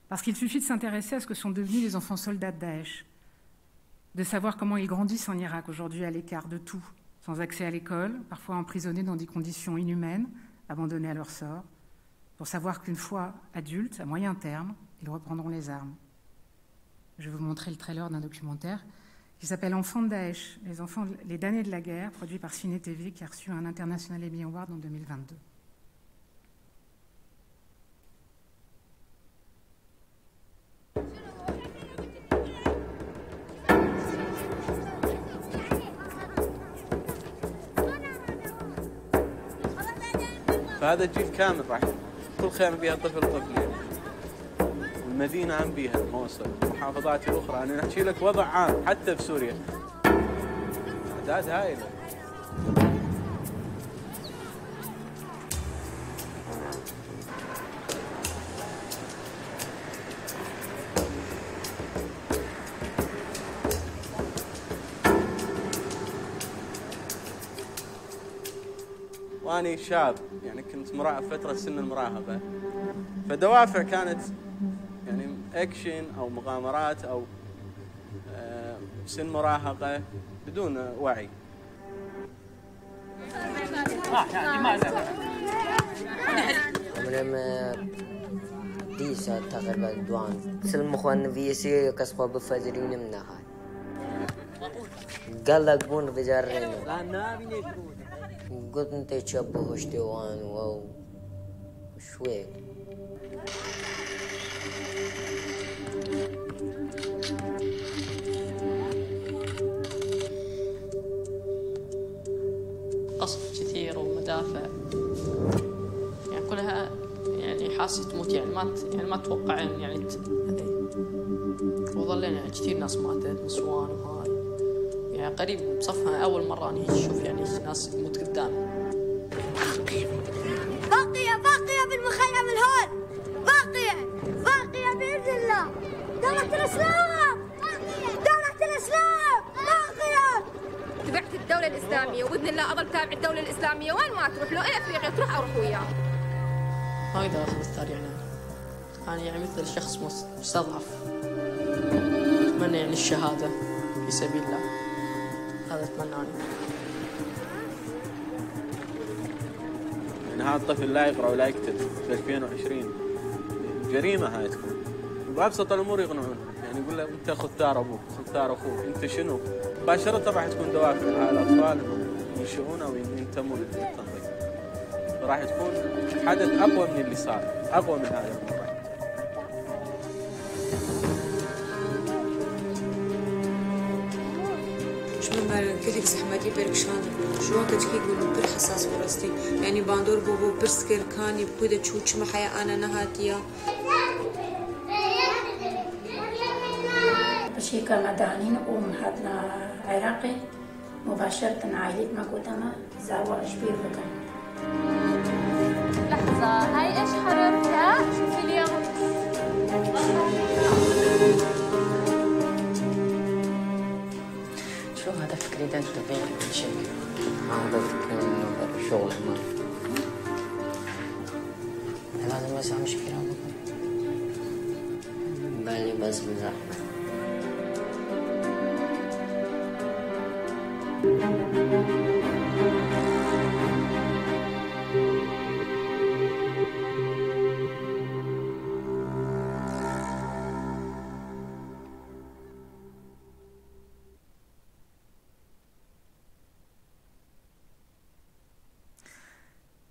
Speaker 3: Parce qu'il suffit de s'intéresser à ce que sont devenus les enfants soldats de Daesh, de savoir comment ils grandissent en Irak aujourd'hui à l'écart de tout, sans accès à l'école, parfois emprisonnés dans des conditions inhumaines, abandonnés à leur sort, pour savoir qu'une fois adultes, à moyen terme, ils reprendront les armes. Je vais vous montrer le trailer d'un documentaire qui s'appelle Enfants de Daesh, les damnés de la guerre, produit par Ciné TV, qui a reçu un International Emmy Award en 2022.
Speaker 17: فهذا جيل كامل راح كل خيمة بيها طفل طفلين. المدينة عم بيها الموصل، المحافظات الأخرى، أنا نحكي لك وضع عام حتى في سوريا. أعداد هائلة. وأنا شاب يعني كنت فترة سن المراهقة، فدوافع كانت يعني أكشن أو مغامرات أو سن مراهقة بدون وعي.
Speaker 23: لما ديسا تقريبا دوان سلم خوان فيسي كسبوا بفجرين من هاي قال لك بون بجارين قلت انت تشبه اشتوان واو شوي
Speaker 10: قصف كثير ومدافع يعني كلها يعني حاسة تموت يعني ما اتوقع يعني وظلنا يعني كثير ناس ماتت نسوان وهاي يعني قريب بصفها اول مرة اني اشوف يعني ناس تموت قدامي.
Speaker 21: باقية بالمخيم الهون باقية بإذن الله دولة الإسلام باقية
Speaker 2: تحت الدولة الإسلامية وبإذن الله أضل تابع الدولة الإسلامية وين ما تروح لو إلى أفريقيا تروح أروح وياه.
Speaker 10: ما أقدر أخذ الثار يعني أنا يعني مثل شخص مستضعف أتمنى يعني الشهادة في سبيل الله هذا أتمنى أنا.
Speaker 17: يعني هذا الطفل لا يقرأ ولا يكتب في 2020 جريمة هاي تكون بأبسط الأمور يقنعونه يعني يقول له أنت خذ ثار أبوك خذ ثار أخوك أنت شنو مباشرة راح تكون دوافع على الأطفال إنهم ينشئون أو ينتمون للتنظيم راح تكون حدث أقوى من اللي صار أقوى من هذا الموضوع.
Speaker 4: كلك زحمتي بركشان شو وقت كي يقولوا بر حساس ورستي يعني باندور بوبو برسكر كاني بكودة تشوش ما حيا أنا نهاتيا
Speaker 5: بشيكا مدانين ومهاتنا عراقي مباشرة عائلة مقودمة زاوى أشبير بكم.
Speaker 2: لحظة هاي إيش حرفها؟ شوفي اليوم
Speaker 20: شو هدفك اللي انت تبيع كل شيء؟ هدفك انه شغل هنا. لازم بس مشكلة بكره. بالي بس بزحمة.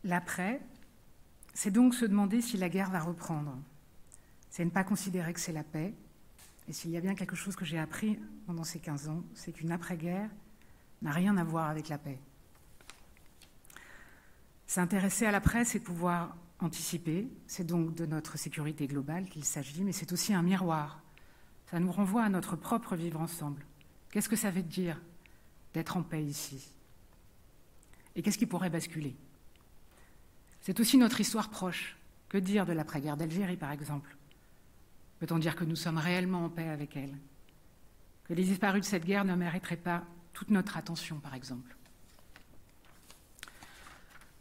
Speaker 3: L'après, c'est donc se demander si la guerre va reprendre. C'est ne pas considérer que c'est la paix. Et s'il y a bien quelque chose que j'ai appris pendant ces 15 ans, c'est qu'une après-guerre n'a rien à voir avec la paix. S'intéresser à l'après, c'est pouvoir anticiper. C'est donc de notre sécurité globale qu'il s'agit, mais c'est aussi un miroir. Ça nous renvoie à notre propre vivre ensemble. Qu'est-ce que ça veut dire d'être en paix ici? Et qu'est-ce qui pourrait basculer? C'est aussi notre histoire proche. Que dire de l'après-guerre d'Algérie, par exemple? Peut-on dire que nous sommes réellement en paix avec elle? Que les disparus de cette guerre ne mériteraient pas toute notre attention, par exemple?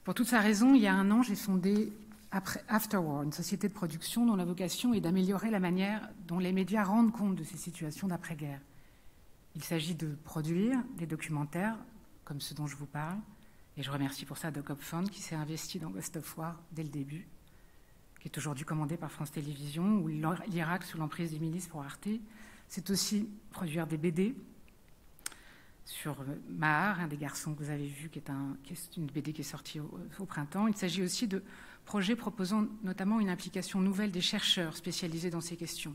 Speaker 3: Pour toute sa raison, il y a un an, j'ai fondé Afterwar, une société de production dont la vocation est d'améliorer la manière dont les médias rendent compte de ces situations d'après-guerre. Il s'agit de produire des documentaires, comme ceux dont je vous parle, et je remercie pour ça Doc Fund qui s'est investi dans Ghost of War dès le début, qui est aujourd'hui commandé par France Télévisions, ou l'Irak sous l'emprise des milices pour Arte. C'est aussi produire des BD sur Mahar, un des garçons que vous avez vu, qui est une BD qui est sortie au printemps. Il s'agit aussi de projets proposant notamment une implication nouvelle des chercheurs spécialisés dans ces questions.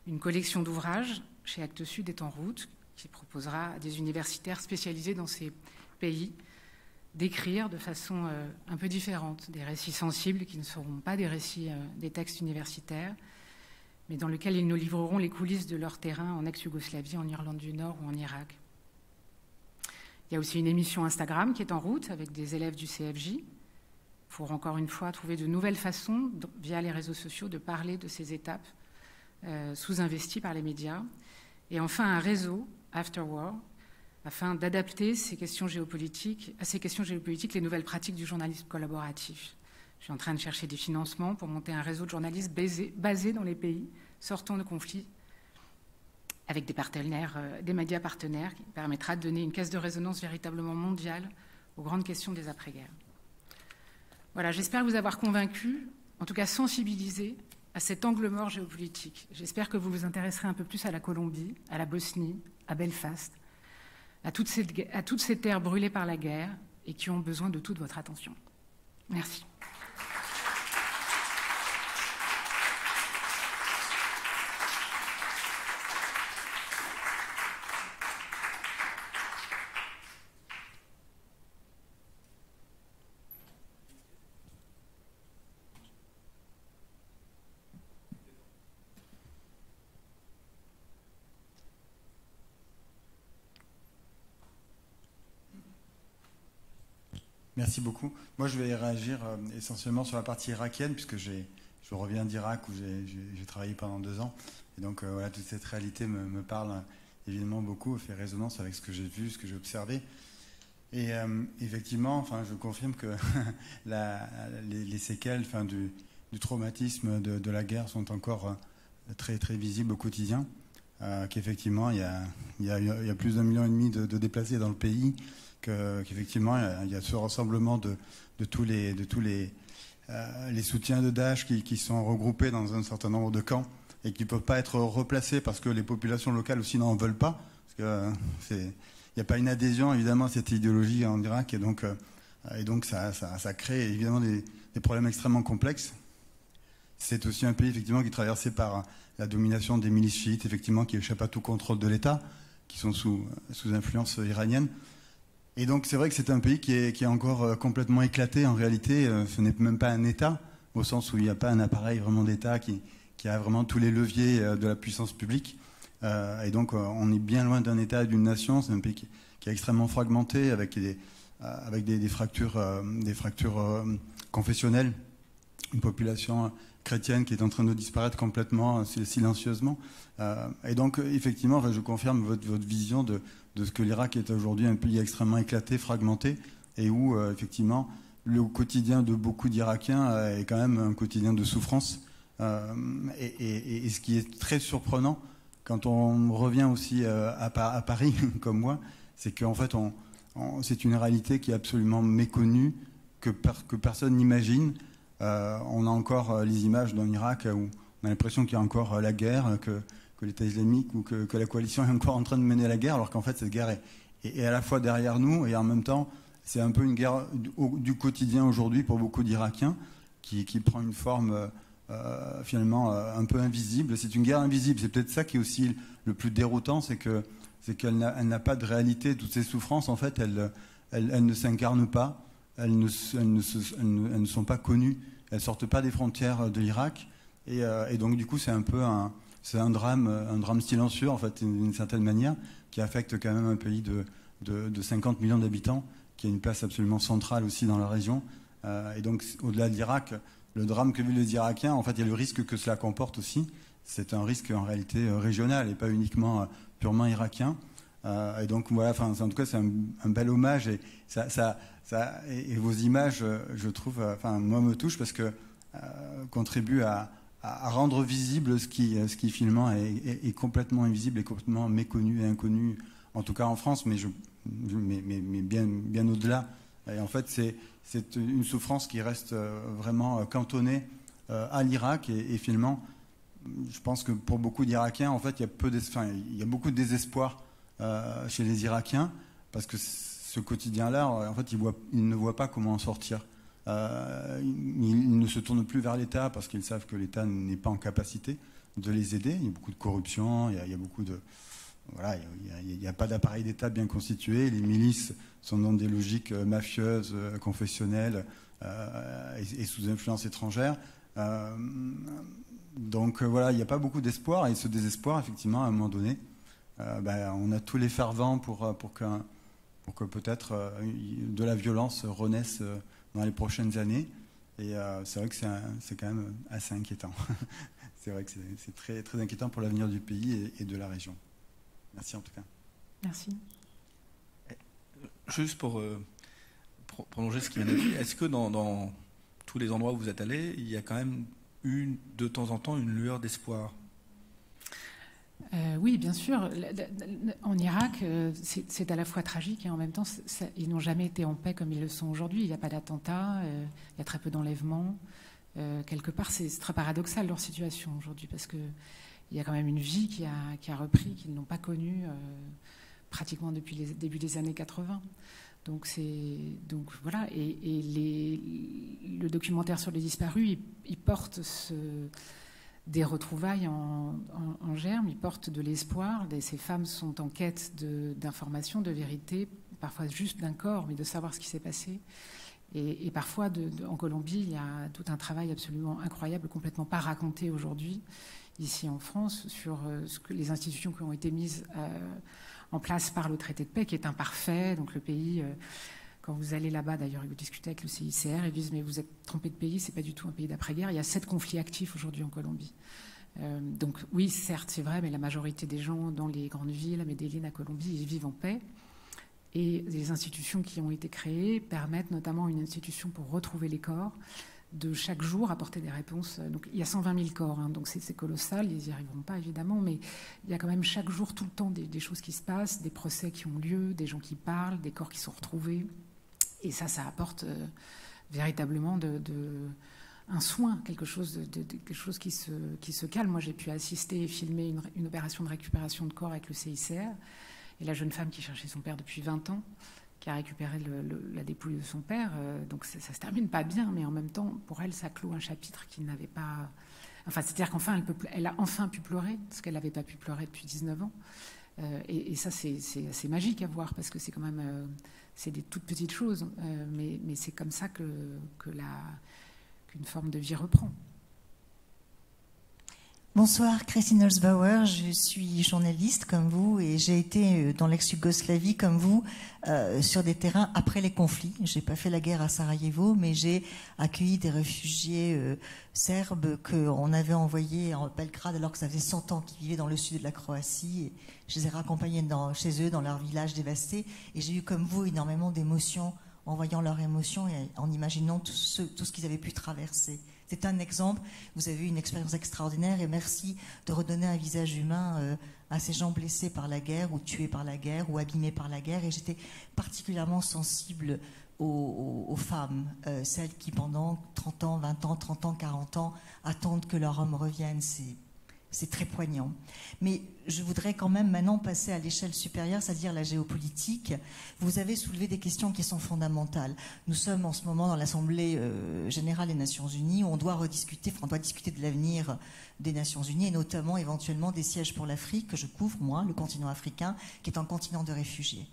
Speaker 3: Une collection d'ouvrages chez Actes Sud est en route, qui proposera à des universitaires spécialisés dans ces pays d'écrire de façon un peu différente, des récits sensibles qui ne seront pas des récits, des textes universitaires, mais dans lesquels ils nous livreront les coulisses de leur terrain en ex-Yougoslavie, en Irlande du Nord ou en Irak. Il y a aussi une émission Instagram qui est en route avec des élèves du CFJ pour, encore une fois, trouver de nouvelles façons, via les réseaux sociaux, de parler de ces étapes sous-investies par les médias. Et enfin, un réseau, Afterwar, afin d'adapter à ces questions géopolitiques les nouvelles pratiques du journalisme collaboratif. Je suis en train de chercher des financements pour monter un réseau de journalistes basé dans les pays sortant de conflits avec des partenaires, des médias partenaires, qui permettra de donner une caisse de résonance véritablement mondiale aux grandes questions des après-guerres. Voilà, j'espère vous avoir convaincu, en tout cas sensibilisé à cet angle mort géopolitique. J'espère que vous vous intéresserez un peu plus à la Colombie, à la Bosnie, à Belfast, à toutes ces terres brûlées par la guerre et qui ont besoin de toute votre attention. Merci.
Speaker 24: Merci beaucoup. Moi, je vais réagir essentiellement sur la partie irakienne, puisque je reviens d'Irak où j'ai travaillé pendant 2 ans. Et donc, voilà, toute cette réalité me parle évidemment beaucoup fait résonance avec ce que j'ai vu, ce que j'ai observé. Et effectivement, enfin, je confirme que les séquelles, enfin, du traumatisme de la guerre sont encore très très visibles au quotidien. Qu'effectivement, il y a plus d'1,5 million de déplacés dans le pays, qu'effectivement, il y a ce rassemblement de tous les soutiens de Daesh qui sont regroupés dans un certain nombre de camps et qui ne peuvent pas être replacés parce que les populations locales aussi n'en veulent pas. Parce que il n'y a pas une adhésion évidemment à cette idéologie en Irak, et donc ça crée évidemment des problèmes extrêmement complexes. C'est aussi un pays effectivement qui est traversé par la domination des milices chiites, effectivement, qui échappent à tout contrôle de l'État, qui sont sous influence iranienne. Et donc c'est vrai que c'est un pays qui est encore complètement éclaté. En réalité, ce n'est même pas un État, au sens où il n'y a pas un appareil vraiment d'État qui a vraiment tous les leviers de la puissance publique. Et donc on est bien loin d'un État et d'une nation. C'est un pays qui est extrêmement fragmenté, avec des fractures confessionnelles, une population chrétienne qui est en train de disparaître complètement, silencieusement. Et donc, effectivement, enfin, je confirme votre vision de ce que l'Irak est aujourd'hui un pays extrêmement éclaté, fragmenté, et où, effectivement, le quotidien de beaucoup d'Irakiens est quand même un quotidien de souffrance. Et ce qui est très surprenant, quand on revient aussi à Paris, comme moi, c'est qu'en fait, c'est une réalité qui est absolument méconnue, que personne n'imagine. On a encore les images dans l'Irak où on a l'impression qu'il y a encore la guerre, que l'État islamique ou que la coalition est encore en train de mener la guerre, alors qu'en fait cette guerre est à la fois derrière nous, et en même temps c'est un peu une guerre du quotidien aujourd'hui pour beaucoup d'Irakiens qui prend une forme finalement un peu invisible. C'est une guerre invisible. C'est peut-être ça qui est aussi le plus déroutant, c'est qu'elle n'a pas de réalité. Toutes ces souffrances, en fait, elles ne s'incarnent pas. Elles ne sont pas connues, elles ne sortent pas des frontières de l'Irak, et donc du coup c'est un peu un drame silencieux en fait, d'une certaine manière, qui affecte quand même un pays de 50 millions d'habitants, qui a une place absolument centrale aussi dans la région. Et donc au-delà de l'Irak, le drame que vivent les Irakiens, en fait il y a le risque que cela comporte aussi. C'est un risque en réalité régional et pas uniquement purement irakien. Et donc voilà, enfin, en tout cas c'est un bel hommage, et et vos images, je trouve, enfin moi me touchent parce que contribuent à rendre visible ce qui finalement est complètement invisible et complètement méconnu et inconnu, en tout cas en France, mais bien au-delà. Et en fait c'est une souffrance qui reste vraiment cantonnée à l'Irak, et finalement je pense que pour beaucoup d'Irakiens, en fait il y a beaucoup de désespoir chez les Irakiens, parce que ce quotidien-là, en fait, ils ne voient pas comment en sortir. Ils ne se tournent plus vers l'État parce qu'ils savent que l'État n'est pas en capacité de les aider. Il y a beaucoup de corruption, il y a beaucoup de... Voilà, il n'y a pas d'appareil d'État bien constitué. Les milices sont dans des logiques mafieuses, confessionnelles et sous influence étrangère. Donc voilà, il n'y a pas beaucoup d'espoir, et ce désespoir, effectivement, à un moment donné, on a tous les fervents pour que peut-être de la violence renaisse dans les prochaines années. Et c'est vrai que c'est quand même assez inquiétant. C'est vrai que c'est très, très inquiétant pour l'avenir du pays et de la région. Merci en tout cas.
Speaker 3: Merci.
Speaker 7: Juste pour prolonger ce qui vient d'être dit, est-ce que dans tous les endroits où vous êtes allés, il y a quand même eu de temps en temps une lueur d'espoir ?
Speaker 3: Oui, bien sûr. En Irak, c'est à la fois tragique et en même temps, ils n'ont jamais été en paix comme ils le sont aujourd'hui. Il n'y a pas d'attentats, il y a très peu d'enlèvements. Quelque part, c'est très paradoxal leur situation aujourd'hui, parce qu'il y a quand même une vie qui a repris, qu'ils n'ont pas connue pratiquement depuis les débuts des années 80. Donc voilà. Et le documentaire sur les disparus, il porte des retrouvailles en germe, ils portent de l'espoir. Ces femmes sont en quête d'informations, de vérité, parfois juste d'un corps, mais de savoir ce qui s'est passé. Et parfois, en Colombie, il y a tout un travail absolument incroyable, complètement pas raconté aujourd'hui, ici en France, sur les institutions qui ont été mises en place par le traité de paix, qui est imparfait. Donc le pays... Quand vous allez là-bas, d'ailleurs, vous discutez avec le CICR, ils disent « mais vous êtes trompé de pays, c'est pas du tout un pays d'après-guerre ». Il y a 7 conflits actifs aujourd'hui en Colombie. Donc oui, certes, c'est vrai, mais la majorité des gens dans les grandes villes, à Medellín, à Colombie, ils vivent en paix. Et les institutions qui ont été créées permettent notamment une institution pour retrouver les corps, de chaque jour apporter des réponses. Donc il y a 120 000 corps, hein, donc c'est colossal, ils n'y arriveront pas évidemment, mais il y a quand même chaque jour, tout le temps, des choses qui se passent, des procès qui ont lieu, des gens qui parlent, des corps qui sont retrouvés. Et ça apporte véritablement un soin, quelque chose qui se calme. Moi, j'ai pu assister et filmer une opération de récupération de corps avec le CICR, et la jeune femme qui cherchait son père depuis 20 ans, qui a récupéré la dépouille de son père. Donc ça se termine pas bien, mais en même temps, pour elle, ça clôt un chapitre qui n'avait pas... Enfin, c'est-à-dire qu'enfin, elle a enfin pu pleurer, parce qu'elle n'avait pas pu pleurer depuis 19 ans. Et ça, c'est assez magique à voir, parce que c'est quand même... c'est des toutes petites choses, mais c'est comme ça qu'une forme de vie reprend.
Speaker 8: Bonsoir, Christine Holzbauer, je suis journaliste comme vous et j'ai été dans l'ex-Yougoslavie comme vous sur des terrains après les conflits. J'ai pas fait la guerre à Sarajevo, mais j'ai accueilli des réfugiés serbes qu'on avait envoyés en Belgrade alors que ça faisait 100 ans qu'ils vivaient dans le sud de la Croatie. Et je les ai raccompagnés chez eux, dans leur village dévasté, et j'ai eu comme vous énormément d'émotions en voyant leurs émotions et en imaginant tout ce qu'ils avaient pu traverser. C'est un exemple, vous avez eu une expérience extraordinaire et merci de redonner un visage humain à ces gens blessés par la guerre ou tués par la guerre ou abîmés par la guerre. Et j'étais particulièrement sensible aux femmes, celles qui pendant 30 ans, 20 ans, 30 ans, 40 ans attendent que leur homme revienne. C'est très poignant. Mais je voudrais quand même maintenant passer à l'échelle supérieure, c'est-à-dire la géopolitique. Vous avez soulevé des questions qui sont fondamentales. Nous sommes en ce moment dans l'Assemblée générale des Nations Unies où on doit discuter de l'avenir des Nations Unies et notamment éventuellement des sièges pour l'Afrique que je couvre, moi, le continent africain, qui est un continent de réfugiés.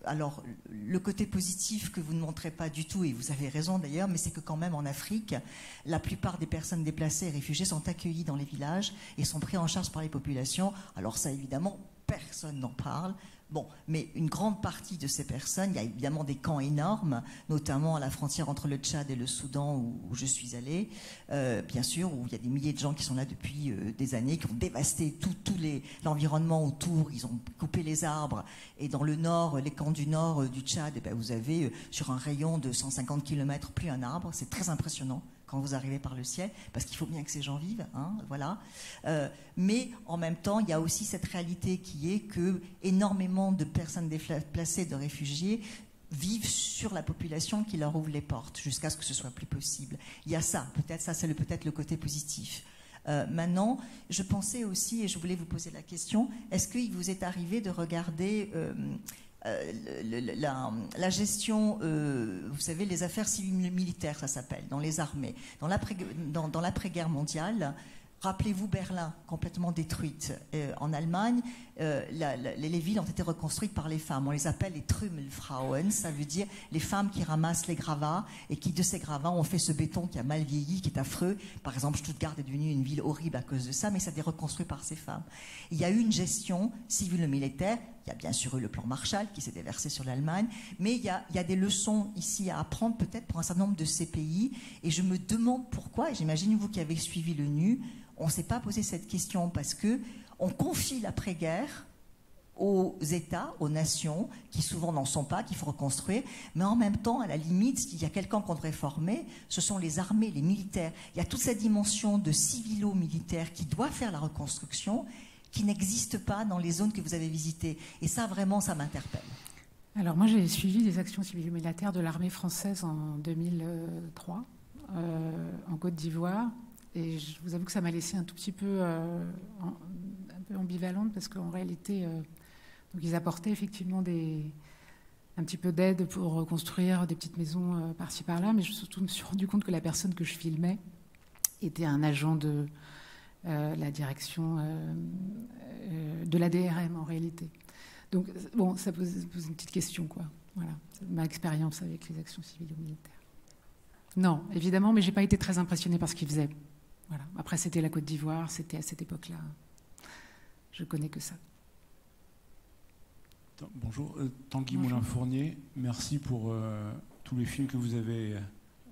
Speaker 8: Alors, le côté positif que vous ne montrez pas du tout, et vous avez raison d'ailleurs, mais c'est que quand même en Afrique, la plupart des personnes déplacées et réfugiées sont accueillies dans les villages et sont prises en charge par les populations. Alors ça, évidemment, personne n'en parle. Bon, mais une grande partie de ces personnes, il y a évidemment des camps énormes, notamment à la frontière entre le Tchad et le Soudan où je suis allée, bien sûr, où il y a des milliers de gens qui sont là depuis des années, qui ont dévasté tout l'environnement autour, ils ont coupé les arbres. Et dans le nord, les camps du nord du Tchad, eh ben, vous avez sur un rayon de 150 km plus un arbre, c'est très impressionnant quand vous arrivez par le ciel, parce qu'il faut bien que ces gens vivent, hein, voilà. Mais en même temps, il y a aussi cette réalité qui est que énormément de personnes déplacées, de réfugiés, vivent sur la population qui leur ouvre les portes, jusqu'à ce que ce soit plus possible. Il y a ça, peut-être ça, c'est peut-être le côté positif. Maintenant, je pensais aussi, et je voulais vous poser la question, est-ce qu'il vous est arrivé de regarder... la gestion, vous savez, les affaires civiles-militaires, ça s'appelle, dans les armées. Dans l'après-guerre mondiale, rappelez-vous Berlin, complètement détruite. En Allemagne, les villes ont été reconstruites par les femmes. On les appelle les Trümmelfrauen, ça veut dire les femmes qui ramassent les gravats et qui, de ces gravats, ont fait ce béton qui a mal vieilli, qui est affreux. Par exemple, Stuttgart est devenue une ville horrible à cause de ça, mais ça a été reconstruit par ces femmes. Il y a eu une gestion civile-militaire. Il y a bien sûr eu le plan Marshall qui s'est déversé sur l'Allemagne, mais il y a des leçons ici à apprendre peut-être pour un certain nombre de ces pays. Et je me demande pourquoi, et j'imagine vous qui avez suivi l'ONU, on ne s'est pas posé cette question parce qu'on confie l'après-guerre aux États, aux nations, qui souvent n'en sont pas, qu'il faut reconstruire, mais en même temps, à la limite, s'il y a quelqu'un qu'on devrait former, ce sont les armées, les militaires. Il y a toute cette dimension de civilo-militaire qui doit faire la reconstruction, qui n'existe pas dans les zones que vous avez visitées. Et ça, vraiment, ça m'interpelle.
Speaker 3: Alors moi, j'ai suivi les actions civilo-militaires de l'armée française en 2003, en Côte d'Ivoire. Et je vous avoue que ça m'a laissé un tout petit peu, un peu ambivalente, parce qu'en réalité, donc ils apportaient effectivement un petit peu d'aide pour reconstruire des petites maisons par-ci par-là, mais surtout, je me suis rendu compte que la personne que je filmais était un agent de la direction de la DRM en réalité. Donc bon, ça pose une petite question, quoi. Voilà, c'est ma expérience avec les actions civiles ou militaires. Non, évidemment, mais j'ai pas été très impressionnée par ce qu'ils faisaient. Voilà. Après, c'était la Côte d'Ivoire, c'était à cette époque-là. Je connais que ça.
Speaker 12: Bonjour, Tanguy Moulin-Fournier. Merci pour tous les films que vous avez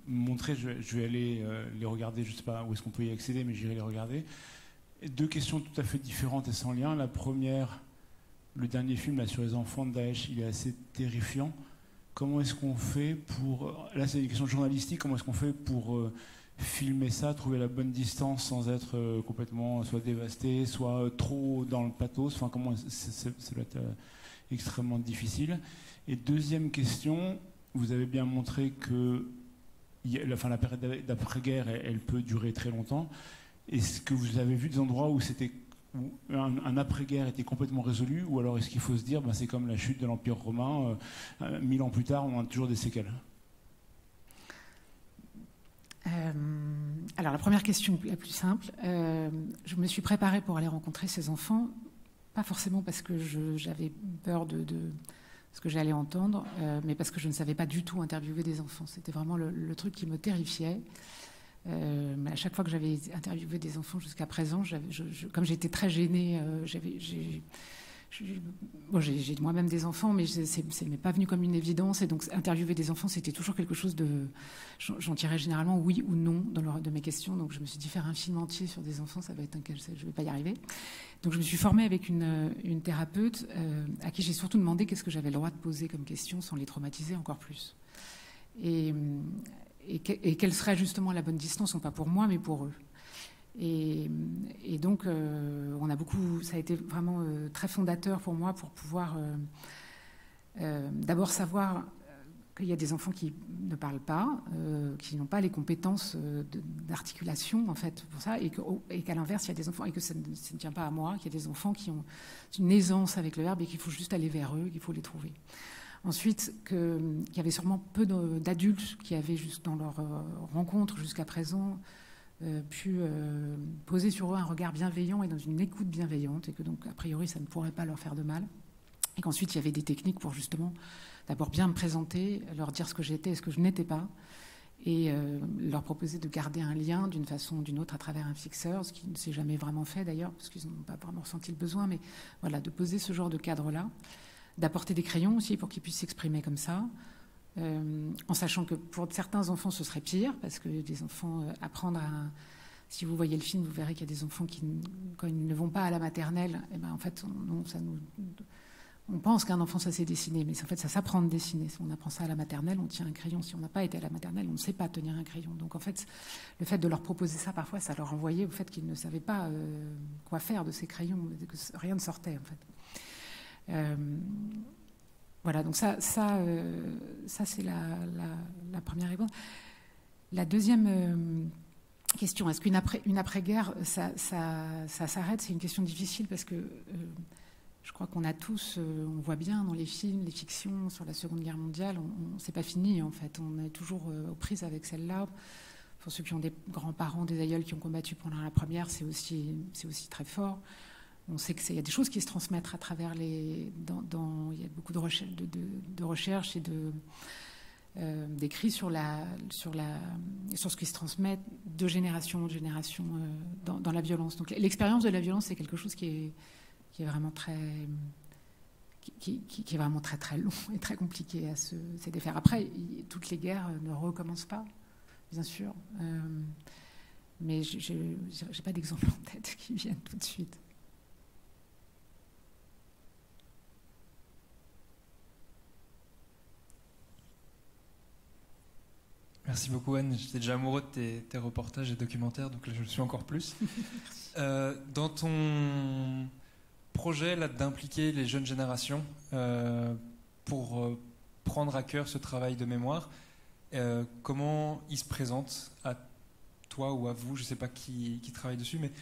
Speaker 12: montrer, je vais aller les regarder, je ne sais pas où est-ce qu'on peut y accéder, mais j'irai les regarder. Et deux questions tout à fait différentes et sans lien. La première, le dernier film là, sur les enfants de Daesh, il est assez terrifiant. Comment est-ce qu'on fait pour... Là, c'est une question journalistique. Comment est-ce qu'on fait pour filmer ça, trouver la bonne distance sans être complètement soit dévasté, soit trop dans le pathos. Enfin, comment ça doit être extrêmement difficile. Et deuxième question, vous avez bien montré que la période d'après-guerre, elle peut durer très longtemps. Est-ce que vous avez vu des endroits où un après-guerre était complètement résolu, ou alors est-ce qu'il faut se dire, c'est comme la chute de l'Empire romain, 1000 ans plus tard, on a toujours des séquelles?
Speaker 3: Alors la première question, la plus simple, je me suis préparée pour aller rencontrer ces enfants, pas forcément parce que j'avais peur de ce que j'allais entendre, mais parce que je ne savais pas du tout interviewer des enfants. C'était vraiment le truc qui me terrifiait. À chaque fois que j'avais interviewé des enfants jusqu'à présent, comme j'étais très gênée, j'ai moi-même des enfants, mais ce n'est pas venu comme une évidence. Et donc, interviewer des enfants, c'était toujours quelque chose de... J'en tirais généralement oui ou non de mes questions. Donc, je me suis dit, faire un film entier sur des enfants, ça va être je ne vais pas y arriver. Donc, je me suis formée avec une thérapeute à qui j'ai surtout demandé qu'est-ce que j'avais le droit de poser comme question sans les traumatiser encore plus. Et quelle serait justement la bonne distance, non pas pour moi, mais pour eux. Et donc, ça a été vraiment très fondateur pour moi pour pouvoir d'abord savoir qu'il y a des enfants qui ne parlent pas, qui n'ont pas les compétences d'articulation en fait pour ça, et qu'à l'inverse, il y a des enfants, et que ça ne tient pas à moi, qu'il y a des enfants qui ont une aisance avec le verbe et qu'il faut juste aller vers eux, qu'il faut les trouver. Ensuite, qu'il y avait sûrement peu d'adultes qui avaient juste dans leur rencontre jusqu'à présent pu poser sur eux un regard bienveillant et dans une écoute bienveillante, et que donc a priori ça ne pourrait pas leur faire de mal, et qu'ensuite il y avait des techniques pour justement d'abord bien me présenter, leur dire ce que j'étais et ce que je n'étais pas, et leur proposer de garder un lien d'une façon ou d'une autre à travers un fixeur, ce qui ne s'est jamais vraiment fait d'ailleurs parce qu'ils n'ont pas vraiment ressenti le besoin, mais voilà, de poser ce genre de cadre-là, d'apporter des crayons aussi pour qu'ils puissent s'exprimer comme ça. En sachant que pour certains enfants ce serait pire, parce que des enfants apprendre à... Si vous voyez le film, vous verrez qu'il y a des enfants qui, quand ils ne vont pas à la maternelle, en fait, on pense qu'un enfant ça sait dessiner, mais en fait ça s'apprend de dessiner. Si on apprend ça à la maternelle, on tient un crayon. Si on n'a pas été à la maternelle, on ne sait pas tenir un crayon. Donc en fait, le fait de leur proposer ça, parfois, ça leur renvoyait au fait qu'ils ne savaient pas quoi faire de ces crayons, que rien ne sortait en fait. Voilà, donc ça c'est la première réponse. La deuxième question, est-ce qu'une après-guerre, ça s'arrête? C'est une question difficile parce que je crois qu'on a tous, on voit bien dans les films, les fictions sur la Seconde Guerre mondiale, c'est pas fini en fait, on est toujours aux prises avec celle-là. Pour ceux qui ont des grands-parents, des aïeuls qui ont combattu pendant la première, c'est aussi très fort. On sait qu'il y a des choses qui se transmettent à travers il y a beaucoup de recherches et d'écrits sur ce qui se transmet de génération en génération dans la violence. Donc l'expérience de la violence, c'est quelque chose qui est vraiment très très long et très compliqué à se défaire. Après, toutes les guerres ne recommencent pas, bien sûr, mais j'ai pas d'exemple en tête qui viennent tout de suite.
Speaker 13: Merci beaucoup Anne, j'étais déjà amoureux de tes reportages et documentaires, donc là je le suis encore plus. Dans ton projet là, d'impliquer les jeunes générations pour prendre à cœur ce travail de mémoire, comment il se présente à toi ou à vous, je ne sais pas qui travaille dessus, mais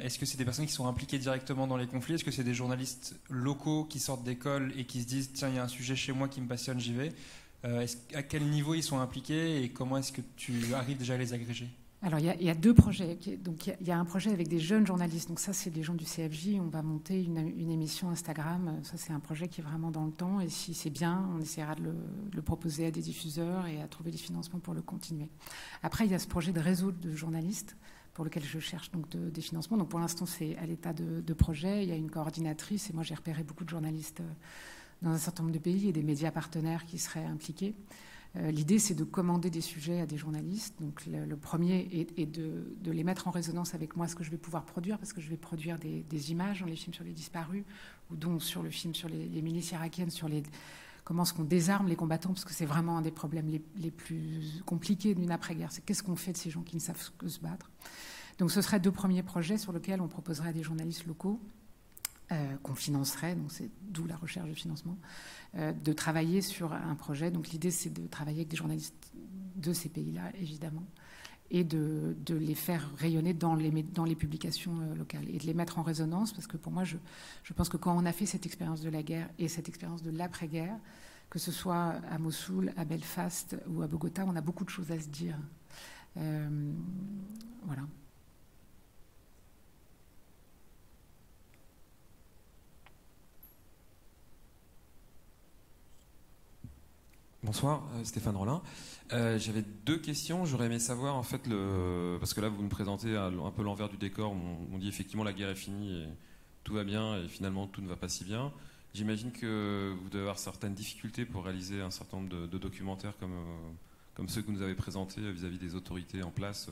Speaker 13: est-ce que c'est des personnes qui sont impliquées directement dans les conflits? Est-ce que c'est des journalistes locaux qui sortent d'école et qui se disent tiens, il y a un sujet chez moi qui me passionne, j'y vais? À quel niveau ils sont impliqués et comment est-ce que tu arrives déjà à les agréger?
Speaker 3: Alors, il y a deux projets. Donc, il y a un projet avec des jeunes journalistes. Donc, ça, c'est des gens du CFJ. On va monter une émission Instagram. Ça, c'est un projet qui est vraiment dans le temps. Et si c'est bien, on essaiera de le proposer à des diffuseurs et à trouver des financements pour le continuer. Après, il y a ce projet de réseau de journalistes pour lequel je cherche donc des financements. Donc, pour l'instant, c'est à l'état de projet. Il y a une coordinatrice. Et moi, j'ai repéré beaucoup de journalistes dans un certain nombre de pays et des médias partenaires qui seraient impliqués. L'idée, c'est de commander des sujets à des journalistes. Donc, le premier est de les mettre en résonance avec moi, ce que je vais pouvoir produire, parce que je vais produire des images dans les films sur les disparus, ou donc sur le film sur les milices irakiennes, sur comment est-ce qu'on désarme les combattants, parce que c'est vraiment un des problèmes les plus compliqués d'une après-guerre. C'est qu'est-ce qu'on fait de ces gens qui ne savent que se battre. Donc, ce seraient 2 premiers projets sur lesquels on proposerait à des journalistes locaux qu'on financerait, donc c'est d'où la recherche de financement, de travailler sur un projet. Donc l'idée, c'est de travailler avec des journalistes de ces pays-là, évidemment, et de les faire rayonner dans les publications locales et de les mettre en résonance, parce que pour moi, je pense que quand on a fait cette expérience de la guerre et cette expérience de l'après-guerre, que ce soit à Mossoul, à Belfast ou à Bogota, on a beaucoup de choses à se dire. Voilà.
Speaker 6: Bonsoir, Stéphane Rollin. J'avais 2 questions. J'aurais aimé savoir, en fait, parce que là, vous me présentez un peu l'envers du décor. On dit effectivement la guerre est finie et tout va bien, et finalement tout ne va pas si bien. J'imagine que vous devez avoir certaines difficultés pour réaliser un certain nombre de documentaires comme ceux que vous nous avez présentés vis-à-vis des autorités en place,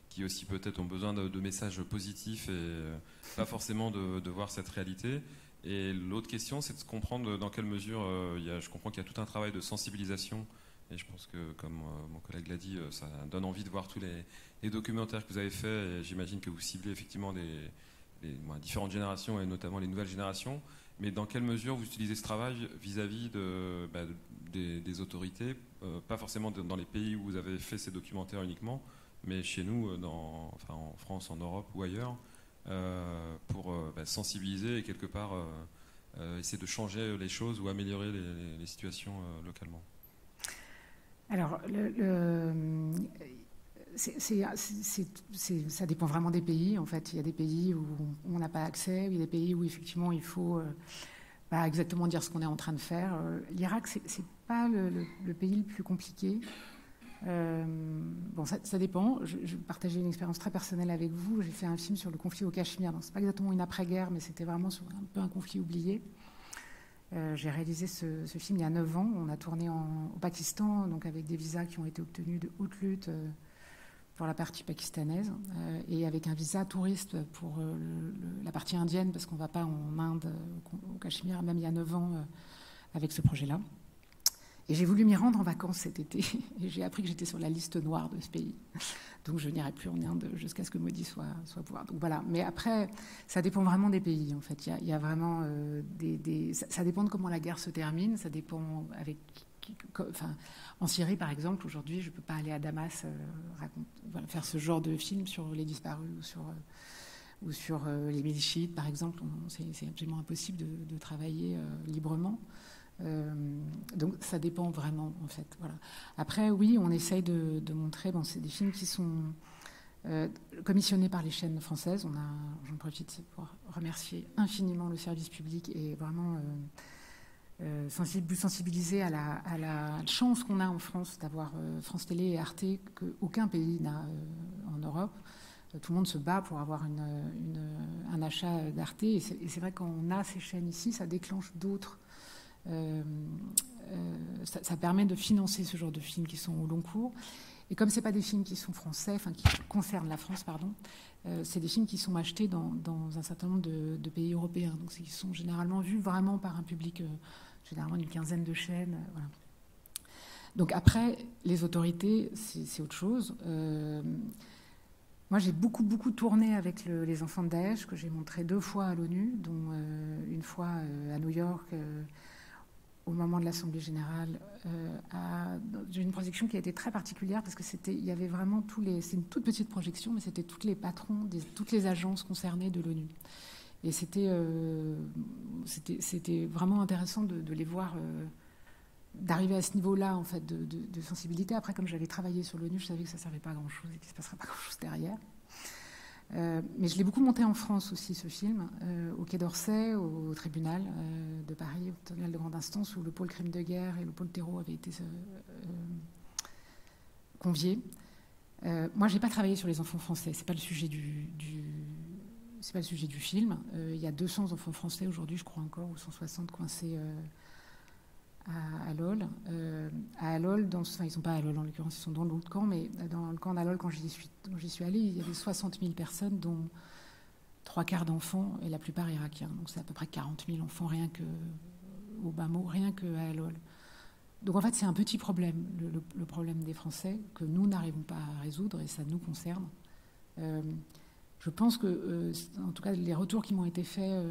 Speaker 6: qui aussi peut-être ont besoin de messages positifs et pas forcément de voir cette réalité. Et l'autre question, c'est de comprendre dans quelle mesure, je comprends qu'il y a tout un travail de sensibilisation, et je pense que, comme mon collègue l'a dit, ça donne envie de voir tous les documentaires que vous avez faits, et j'imagine que vous ciblez effectivement les différentes générations, et notamment les nouvelles générations, mais dans quelle mesure vous utilisez ce travail vis-à-vis des autorités, pas forcément dans les pays où vous avez fait ces documentaires uniquement, mais chez nous, en France, en Europe ou ailleurs, pour sensibiliser et quelque part essayer de changer les choses ou améliorer les situations localement.
Speaker 3: Alors, ça dépend vraiment des pays. En fait, il y a des pays où on n'a pas accès, il y a des pays où effectivement il faut pas exactement dire ce qu'on est en train de faire. L'Irak, c'est pas le pays le plus compliqué. Bon, ça dépend. Je partageais une expérience très personnelle avec vous. J'ai fait un film sur le conflit au Cachemire. C'est pas exactement une après-guerre, mais c'était vraiment sur un peu un conflit oublié. J'ai réalisé ce film il y a 9 ans. On a tourné au Pakistan, donc avec des visas qui ont été obtenus de haute lutte pour la partie pakistanaise, et avec un visa touriste pour la partie indienne, parce qu'on ne va pas en Inde, au Cachemire, même il y a 9 ans, avec ce projet-là. Et j'ai voulu m'y rendre en vacances cet été, et j'ai appris que j'étais sur la liste noire de ce pays. Donc je n'irai plus en Inde jusqu'à ce que Modi soit pouvoir. Donc voilà. Mais après, ça dépend vraiment des pays, en fait. Il y a vraiment ça dépend de comment la guerre se termine, ça dépend en Syrie, par exemple, aujourd'hui, je ne peux pas aller à Damas faire ce genre de film sur les disparus ou sur les milichites, par exemple. C'est absolument impossible de travailler librement. Donc ça dépend vraiment, en fait. Voilà. Après, oui, on essaye de montrer. Bon, c'est des films qui sont commissionnés par les chaînes françaises. J'en profite pour remercier infiniment le service public et vraiment sensibiliser à la chance qu'on a en France d'avoir France Télé et Arte, qu'aucun pays n'a en Europe. Tout le monde se bat pour avoir un achat d'Arte, et c'est vrai quand on a ces chaînes ici, ça déclenche d'autres. Ça permet de financer ce genre de films qui sont au long cours. Et comme ce n'est pas des films qui sont français, enfin qui concernent la France, pardon, c'est des films qui sont achetés dans un certain nombre de pays européens. Donc qui sont généralement vus vraiment par un public, généralement une quinzaine de chaînes. Voilà. Donc après, les autorités, c'est autre chose. Moi, j'ai beaucoup tourné avec les enfants de Daesh, que j'ai montré 2 fois à l'ONU, dont une fois à New York, au moment de l'Assemblée générale. J'ai une projection qui a été très particulière, parce que il y avait vraiment c'est une toute petite projection, mais c'était tous les patrons, toutes les agences concernées de l'ONU. Et c'était vraiment intéressant de les voir, d'arriver à ce niveau-là, en fait, de sensibilité. Après, comme j'avais travaillé sur l'ONU, je savais que ça ne servait pas à grand-chose et qu'il ne se passerait pas grand-chose derrière. Mais je l'ai beaucoup monté en France aussi, ce film, au Quai d'Orsay, au tribunal de Paris, au tribunal de grande instance, où le pôle crime de guerre et le pôle terreau avaient été conviés. Moi, je n'ai pas travaillé sur les enfants français, c'est pas le sujet c'est pas le sujet du film. Il y a 200 enfants français aujourd'hui, je crois encore, ou 160 coincés à Alol. À Alol, enfin, ils ne sont pas à Alol en l'occurrence, ils sont dans l'autre camp, mais dans le camp d'Alol, quand j'y suis allée, il y avait 60 000 personnes, dont 3/4 d'enfants, et la plupart irakiens. Donc c'est à peu près 40 000 enfants, rien que au Bamo, rien qu'à Alol. Donc en fait, c'est un petit problème, le problème des Français, que nous n'arrivons pas à résoudre, et ça nous concerne. Je pense que, en tout cas, les retours qui m'ont été faits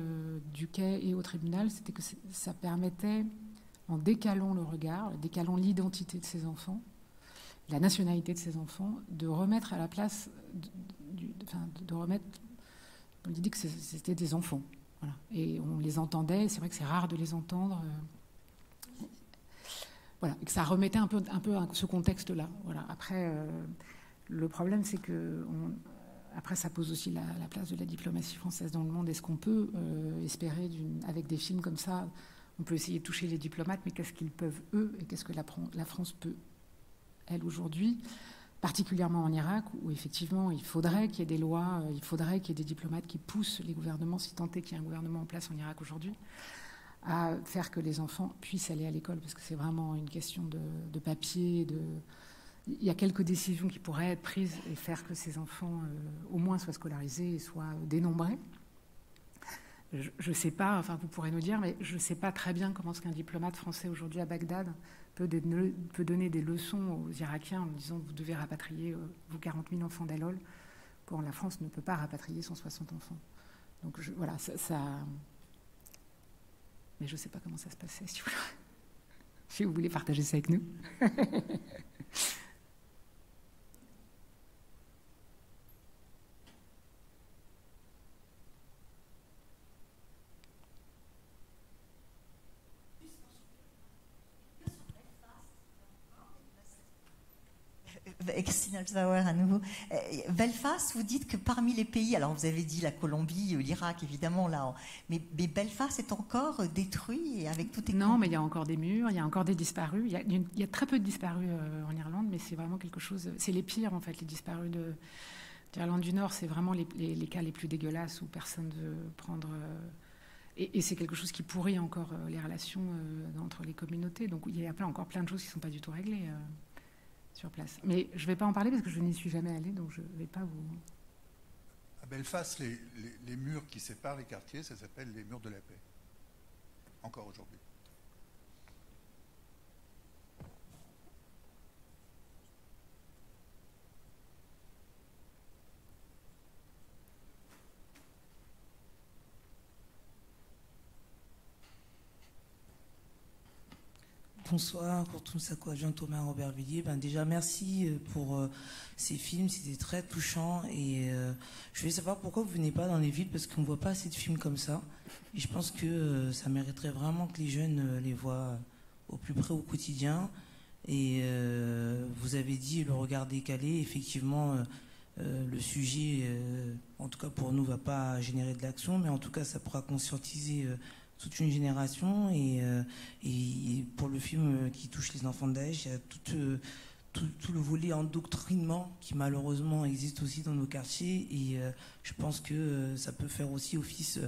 Speaker 3: du quai et au tribunal, c'était que ça permettait, en décalant le regard, décalant l'identité de ces enfants, la nationalité de ces enfants, de remettre à la place, de remettre l'idée que c'était des enfants. Voilà. Et on les entendait, c'est vrai que c'est rare de les entendre. Voilà, et que ça remettait un peu ce contexte-là. Voilà. Après, le problème, c'est que après, ça pose aussi la place de la diplomatie française dans le monde. Est-ce qu'on peut espérer, avec des films comme ça, on peut essayer de toucher les diplomates, mais qu'est-ce qu'ils peuvent, eux, et qu'est-ce que la France peut, elle, aujourd'hui, particulièrement en Irak, où effectivement, il faudrait qu'il y ait des lois, il faudrait qu'il y ait des diplomates qui poussent les gouvernements, si tant est qu'il y a un gouvernement en place en Irak aujourd'hui, à faire que les enfants puissent aller à l'école, parce que c'est vraiment une question de papier, il y a quelques décisions qui pourraient être prises et faire que ces enfants au moins soient scolarisés et soient dénombrés. Je ne sais pas, enfin vous pourrez nous dire, mais je ne sais pas très bien comment est-ce qu'un diplomate français aujourd'hui à Bagdad peut donner des leçons aux Irakiens en disant vous devez rapatrier vos 40 000 enfants d'Alol, quand la France ne peut pas rapatrier 160 enfants. Donc voilà, ça... Mais je ne sais pas comment ça se passait, si vous voulez partager ça avec nous.
Speaker 8: Christine Alzauer à nouveau. Belfast, vous dites que parmi les pays, alors vous avez dit la Colombie, l'Irak évidemment, là, mais Belfast est encore détruit et avec tout.
Speaker 3: Non, mais il y a encore des murs, il y a encore des disparus. Il y a très peu de disparus en Irlande, mais c'est vraiment quelque chose. C'est les pires en fait, les disparus d'Irlande du Nord. C'est vraiment les cas les plus dégueulasses où personne ne veut prendre. Et c'est quelque chose qui pourrit encore les relations entre les communautés. Donc il y a encore plein de choses qui ne sont pas du tout réglées. Sur place. Mais je ne vais pas en parler parce que je n'y suis jamais allée, donc je ne vais pas vous...
Speaker 11: À Belfast, les murs qui séparent les quartiers, ça s'appelle les murs de la paix. Encore aujourd'hui.
Speaker 15: Bonsoir, Courtoun adjoint Thomas Robert-Villiers. Déjà, merci pour ces films, c'était très touchant. Et je voulais savoir pourquoi vous ne venez pas dans les villes, parce qu'on ne voit pas assez de films comme ça. Et je pense que ça mériterait vraiment que les jeunes les voient au plus près au quotidien. Et vous avez dit le regard décalé. Effectivement, le sujet, en tout cas pour nous, ne va pas générer de l'action, mais en tout cas, ça pourra conscientiser toute une génération. Et pour le film qui touche les enfants de Daesh, il y a tout le volet endoctrinement qui malheureusement existe aussi dans nos quartiers. Et je pense que ça peut faire aussi office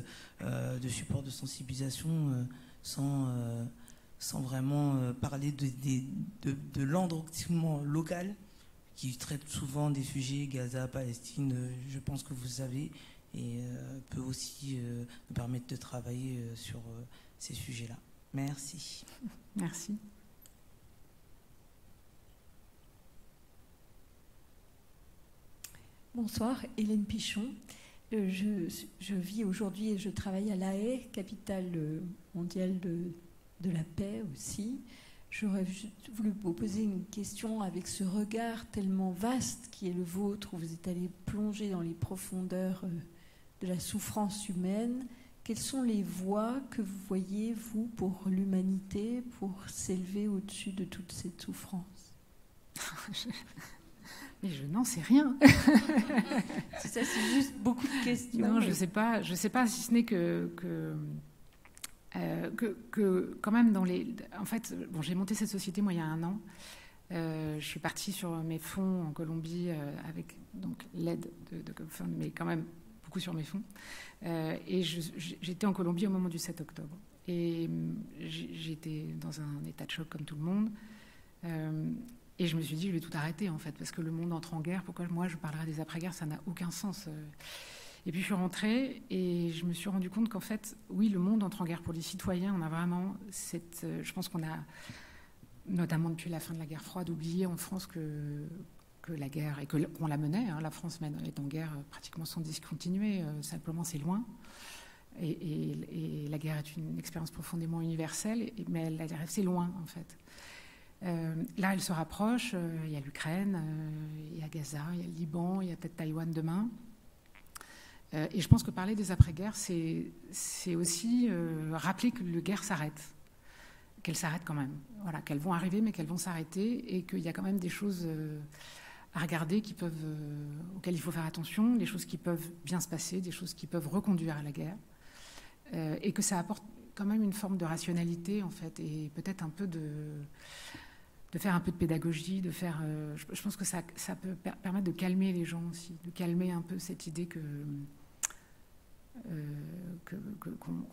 Speaker 15: de support de sensibilisation sans vraiment parler de l'endoctrinement local qui traite souvent des sujets Gaza, Palestine, je pense que vous savez, et peut aussi nous permettre de travailler sur ces sujets-là. Merci.
Speaker 3: Merci.
Speaker 16: Bonsoir, Hélène Pichon. Je vis aujourd'hui et je travaille à La Haye, capitale mondiale de la paix aussi. J'aurais voulu vous poser une question avec ce regard tellement vaste qui est le vôtre, où vous êtes allé plonger dans les profondeurs de la souffrance humaine. Quelles sont les voies que vous voyez, vous, pour l'humanité, pour s'élever au-dessus de toute cette souffrance?
Speaker 3: Mais je n'en sais rien.
Speaker 16: C'est ça, c'est juste beaucoup de questions.
Speaker 3: Non, je sais pas, si ce n'est que quand même dans les... En fait, bon, j'ai monté cette société, moi, il y a 1 an. Je suis partie sur mes fonds en Colombie avec donc l'aide de GoFund, mais quand même beaucoup sur mes fonds. Et j'étais en Colombie au moment du 7 octobre. Et j'étais dans un état de choc comme tout le monde. Et je me suis dit, je vais tout arrêter, en fait, parce que le monde entre en guerre. Pourquoi moi, je parlerai des après-guerres? Ça n'a aucun sens. Et puis, je suis rentrée et je me suis rendu compte qu'en fait, oui, le monde entre en guerre. Pour les citoyens, on a vraiment cette... je pense qu'on a, notamment depuis la fin de la guerre froide, oublié en France que la guerre, et qu'on la menait, hein, la France est en guerre pratiquement sans discontinuer, simplement c'est loin. Et la guerre est une expérience profondément universelle, mais elle est restée loin, en fait. Là, elle se rapproche. Il y a l'Ukraine, il y a Gaza, il y a le Liban, il y a peut-être Taïwan demain. Et je pense que parler des après-guerres, c'est aussi rappeler que la guerre s'arrête, qu'elle s'arrête quand même. Voilà, qu'elles vont arriver, mais qu'elles vont s'arrêter, et qu'il y a quand même des choses à regarder auxquelles il faut faire attention, des choses qui peuvent bien se passer, des choses qui peuvent reconduire à la guerre. Et que ça apporte quand même une forme de rationalité, en fait, et peut-être un peu de faire un peu de pédagogie, de faire... je pense que ça peut permettre de calmer les gens aussi, de calmer un peu cette idée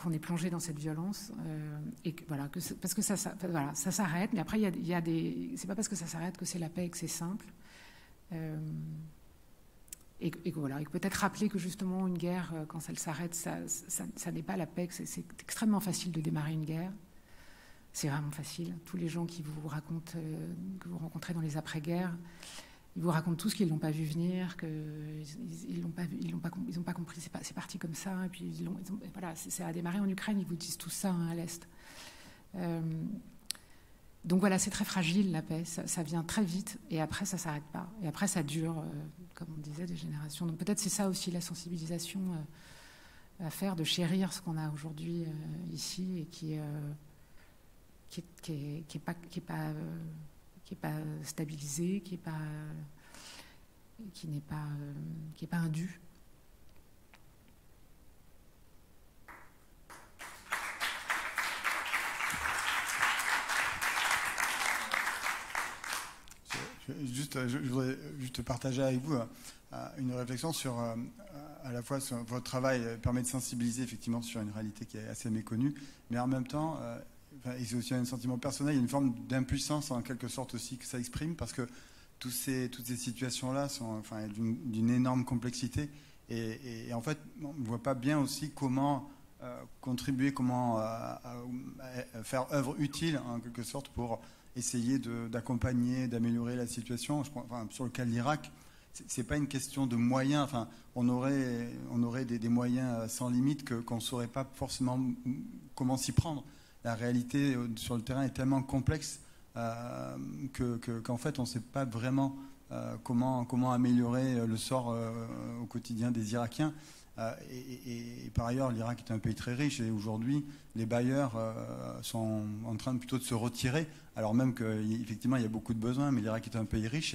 Speaker 3: qu'on est plongé dans cette violence. Et que, voilà, parce que ça s'arrête, mais après, il y a des... C'est pas parce que ça s'arrête que c'est la paix et que c'est simple. Et voilà, et peut-être rappeler que justement une guerre, quand elle s'arrête, ça n'est pas la paix, c'est extrêmement facile de démarrer une guerre. C'est vraiment facile. Tous les gens qui vous racontent, que vous rencontrez dans les après-guerres, ils vous racontent tout ce qu'ils n'ont pas vu venir, qu'ils n'ont pas compris, c'est parti comme ça, et puis voilà, ça a démarré en Ukraine, ils vous disent tout ça, hein, à l'Est. Donc voilà, c'est très fragile, la paix, ça vient très vite, et après ça ne s'arrête pas. Et après ça dure, comme on disait, des générations. Donc peut-être c'est ça aussi la sensibilisation à faire, de chérir ce qu'on a aujourd'hui ici, et qui est pas stabilisé, qui n'est pas indu.
Speaker 24: Je voudrais juste partager avec vous une réflexion sur, à la fois, votre travail permet de sensibiliser effectivement sur une réalité qui est assez méconnue, mais en même temps, et c'est aussi un sentiment personnel, il y a une forme d'impuissance en quelque sorte aussi que ça exprime, parce que toutes ces situations-là sont d'une énorme complexité, et en fait, on ne voit pas bien aussi comment contribuer, comment faire œuvre utile en quelque sorte pour essayer d'accompagner, d'améliorer la situation. Sur le cas de l'Irak, c'est pas une question de moyens. Enfin, on aurait des moyens sans limite qu'on ne saurait pas forcément comment s'y prendre. La réalité sur le terrain est tellement complexe qu'en fait, on ne sait pas vraiment comment améliorer le sort au quotidien des Irakiens. Et par ailleurs, l'Irak est un pays très riche, et aujourd'hui, les bailleurs sont en train plutôt de se retirer, alors même qu'effectivement, il y a beaucoup de besoins, mais l'Irak est un pays riche,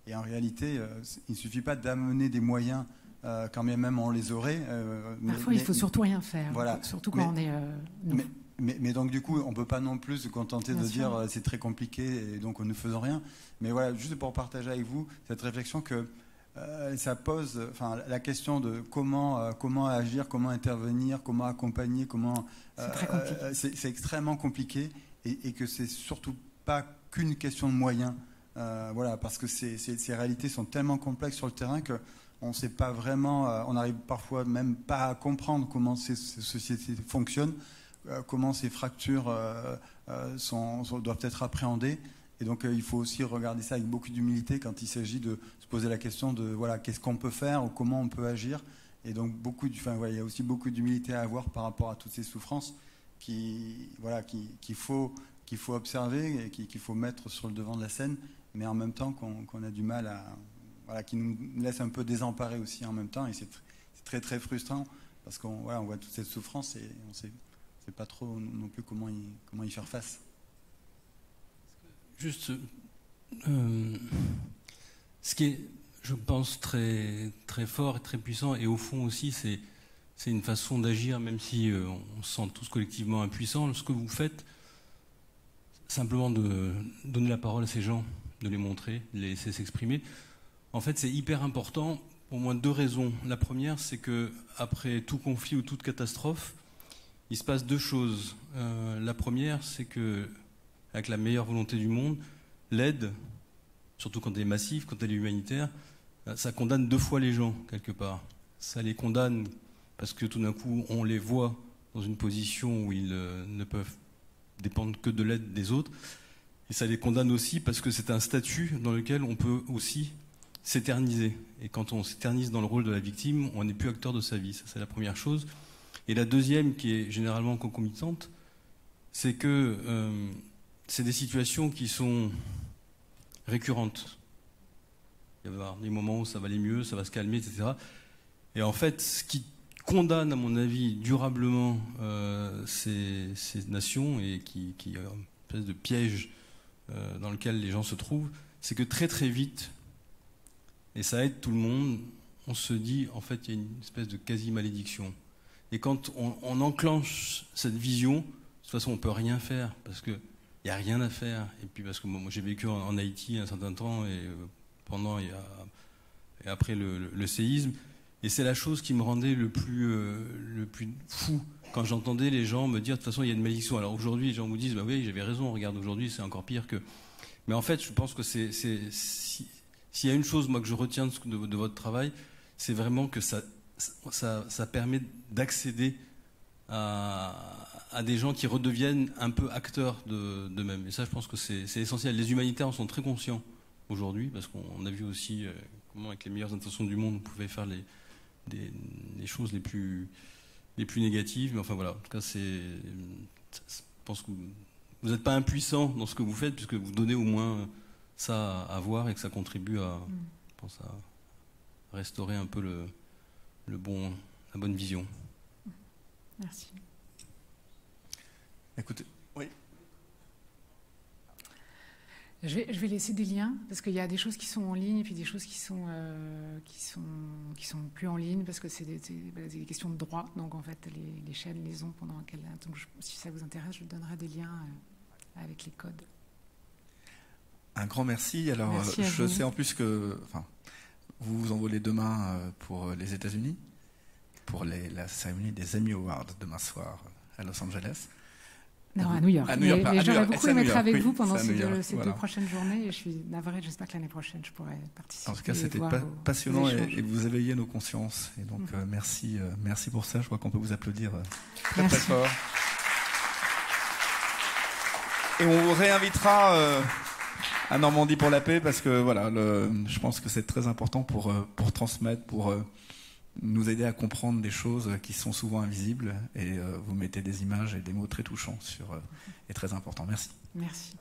Speaker 24: et en réalité, il ne suffit pas d'amener des moyens, quand bien même on les aurait.
Speaker 3: Parfois, il ne faut surtout rien faire,
Speaker 24: voilà.
Speaker 3: Surtout quand on est...
Speaker 24: Mais donc du coup, on ne peut pas non plus se contenter de dire c'est très compliqué et donc nous ne faisons rien. Mais voilà, juste pour partager avec vous cette réflexion que ça pose, la question de comment agir, comment intervenir, comment accompagner, c'est extrêmement compliqué, et que c'est surtout pas qu'une question de moyens. Voilà, parce que ces réalités sont tellement complexes sur le terrain que on ne sait pas vraiment, on n'arrive parfois même pas à comprendre comment ces sociétés fonctionnent. Comment ces fractures doivent être appréhendées. Et donc il faut aussi regarder ça avec beaucoup d'humilité quand il s'agit de se poser la question de voilà, qu'est-ce qu'on peut faire ou comment on peut agir. Et donc il y a aussi beaucoup d'humilité à avoir par rapport à toutes ces souffrances qu'il faut observer et qu'il faut mettre sur le devant de la scène, mais en même temps qu'on a du mal à... qui nous laisse un peu désemparés aussi en même temps. Et c'est très très frustrant parce qu'on voit toute cette souffrance et on sait... Je ne sais pas trop non plus comment y faire face.
Speaker 1: Juste, ce qui est, je pense, très, très fort et très puissant, et au fond aussi, c'est une façon d'agir, même si on se sent tous collectivement impuissants. Ce que vous faites, simplement de donner la parole à ces gens, de les montrer, de les laisser s'exprimer, en fait, c'est hyper important pour au moins deux raisons. La première, c'est que après tout conflit ou toute catastrophe, il se passe deux choses. La première, c'est que, avec la meilleure volonté du monde, l'aide, surtout quand elle est massive, quand elle est humanitaire, ça condamne deux fois les gens, quelque part. Ça les condamne parce que tout d'un coup, on les voit dans une position où ils ne peuvent dépendre que de l'aide des autres. Et ça les condamne aussi parce que c'est un statut dans lequel on peut aussi s'éterniser. Et quand on s'éternise dans le rôle de la victime, on n'est plus acteur de sa vie. Ça, c'est la première chose. Et la deuxième, qui est généralement concomitante, c'est que c'est des situations qui sont récurrentes. Il va y avoir des moments où ça va aller mieux, ça va se calmer, etc. Et en fait, ce qui condamne, à mon avis, durablement ces nations et qui est une espèce de piège dans lequel les gens se trouvent, c'est que très très vite, et ça aide tout le monde, on se dit, en fait, il y a une espèce de quasi-malédiction. Et quand on enclenche cette vision, de toute façon, on ne peut rien faire, parce qu'il n'y a rien à faire. Et puis parce que moi j'ai vécu en Haïti un certain temps, et pendant et après le séisme, et c'est la chose qui me rendait le plus fou, quand j'entendais les gens me dire, de toute façon, il y a une malédiction. Alors aujourd'hui, les gens vous disent, bah oui, j'avais raison, regarde, aujourd'hui, c'est encore pire que... Mais en fait, je pense que s'il y a une chose, moi, que je retiens de votre travail, c'est vraiment que ça permet d'accéder à des gens qui redeviennent un peu acteurs d'eux-mêmes. Et ça, je pense que c'est essentiel. Les humanitaires en sont très conscients aujourd'hui, parce qu'on a vu aussi comment, avec les meilleures intentions du monde, on pouvait faire les choses les plus négatives. Mais enfin voilà, en tout cas, je pense que vous n'êtes pas impuissant dans ce que vous faites, puisque vous donnez au moins ça à voir et que ça contribue à, je pense, à restaurer un peu la bonne vision.
Speaker 16: Merci.
Speaker 7: Écoutez, oui.
Speaker 3: Je vais laisser des liens, parce qu'il y a des choses qui sont en ligne et puis des choses qui sont plus en ligne, parce que c'est des questions de droit. Donc en fait, les chaînes les ont pendant donc si ça vous intéresse, je donnerai des liens avec les codes. Un grand merci. Alors, merci je sais en plus que vous vous envolez demain pour les États-Unis, pour la cérémonie des Emmy Awards demain soir à Los Angeles. Non, à New York. Mais j'aurais beaucoup aimé être avec vous pendant ces deux prochaines journées, et je suis navrée, j'espère que l'année prochaine je pourrai participer. En tout cas, c'était passionnant et vous éveillez nos consciences. Et donc, merci pour ça. Je crois qu'on peut vous applaudir très très fort. Et on vous réinvitera à Normandie pour la paix, parce que voilà, je pense que c'est très important pour transmettre, pour nous aider à comprendre des choses qui sont souvent invisibles, et vous mettez des images et des mots très touchants et très importants. Merci. Merci.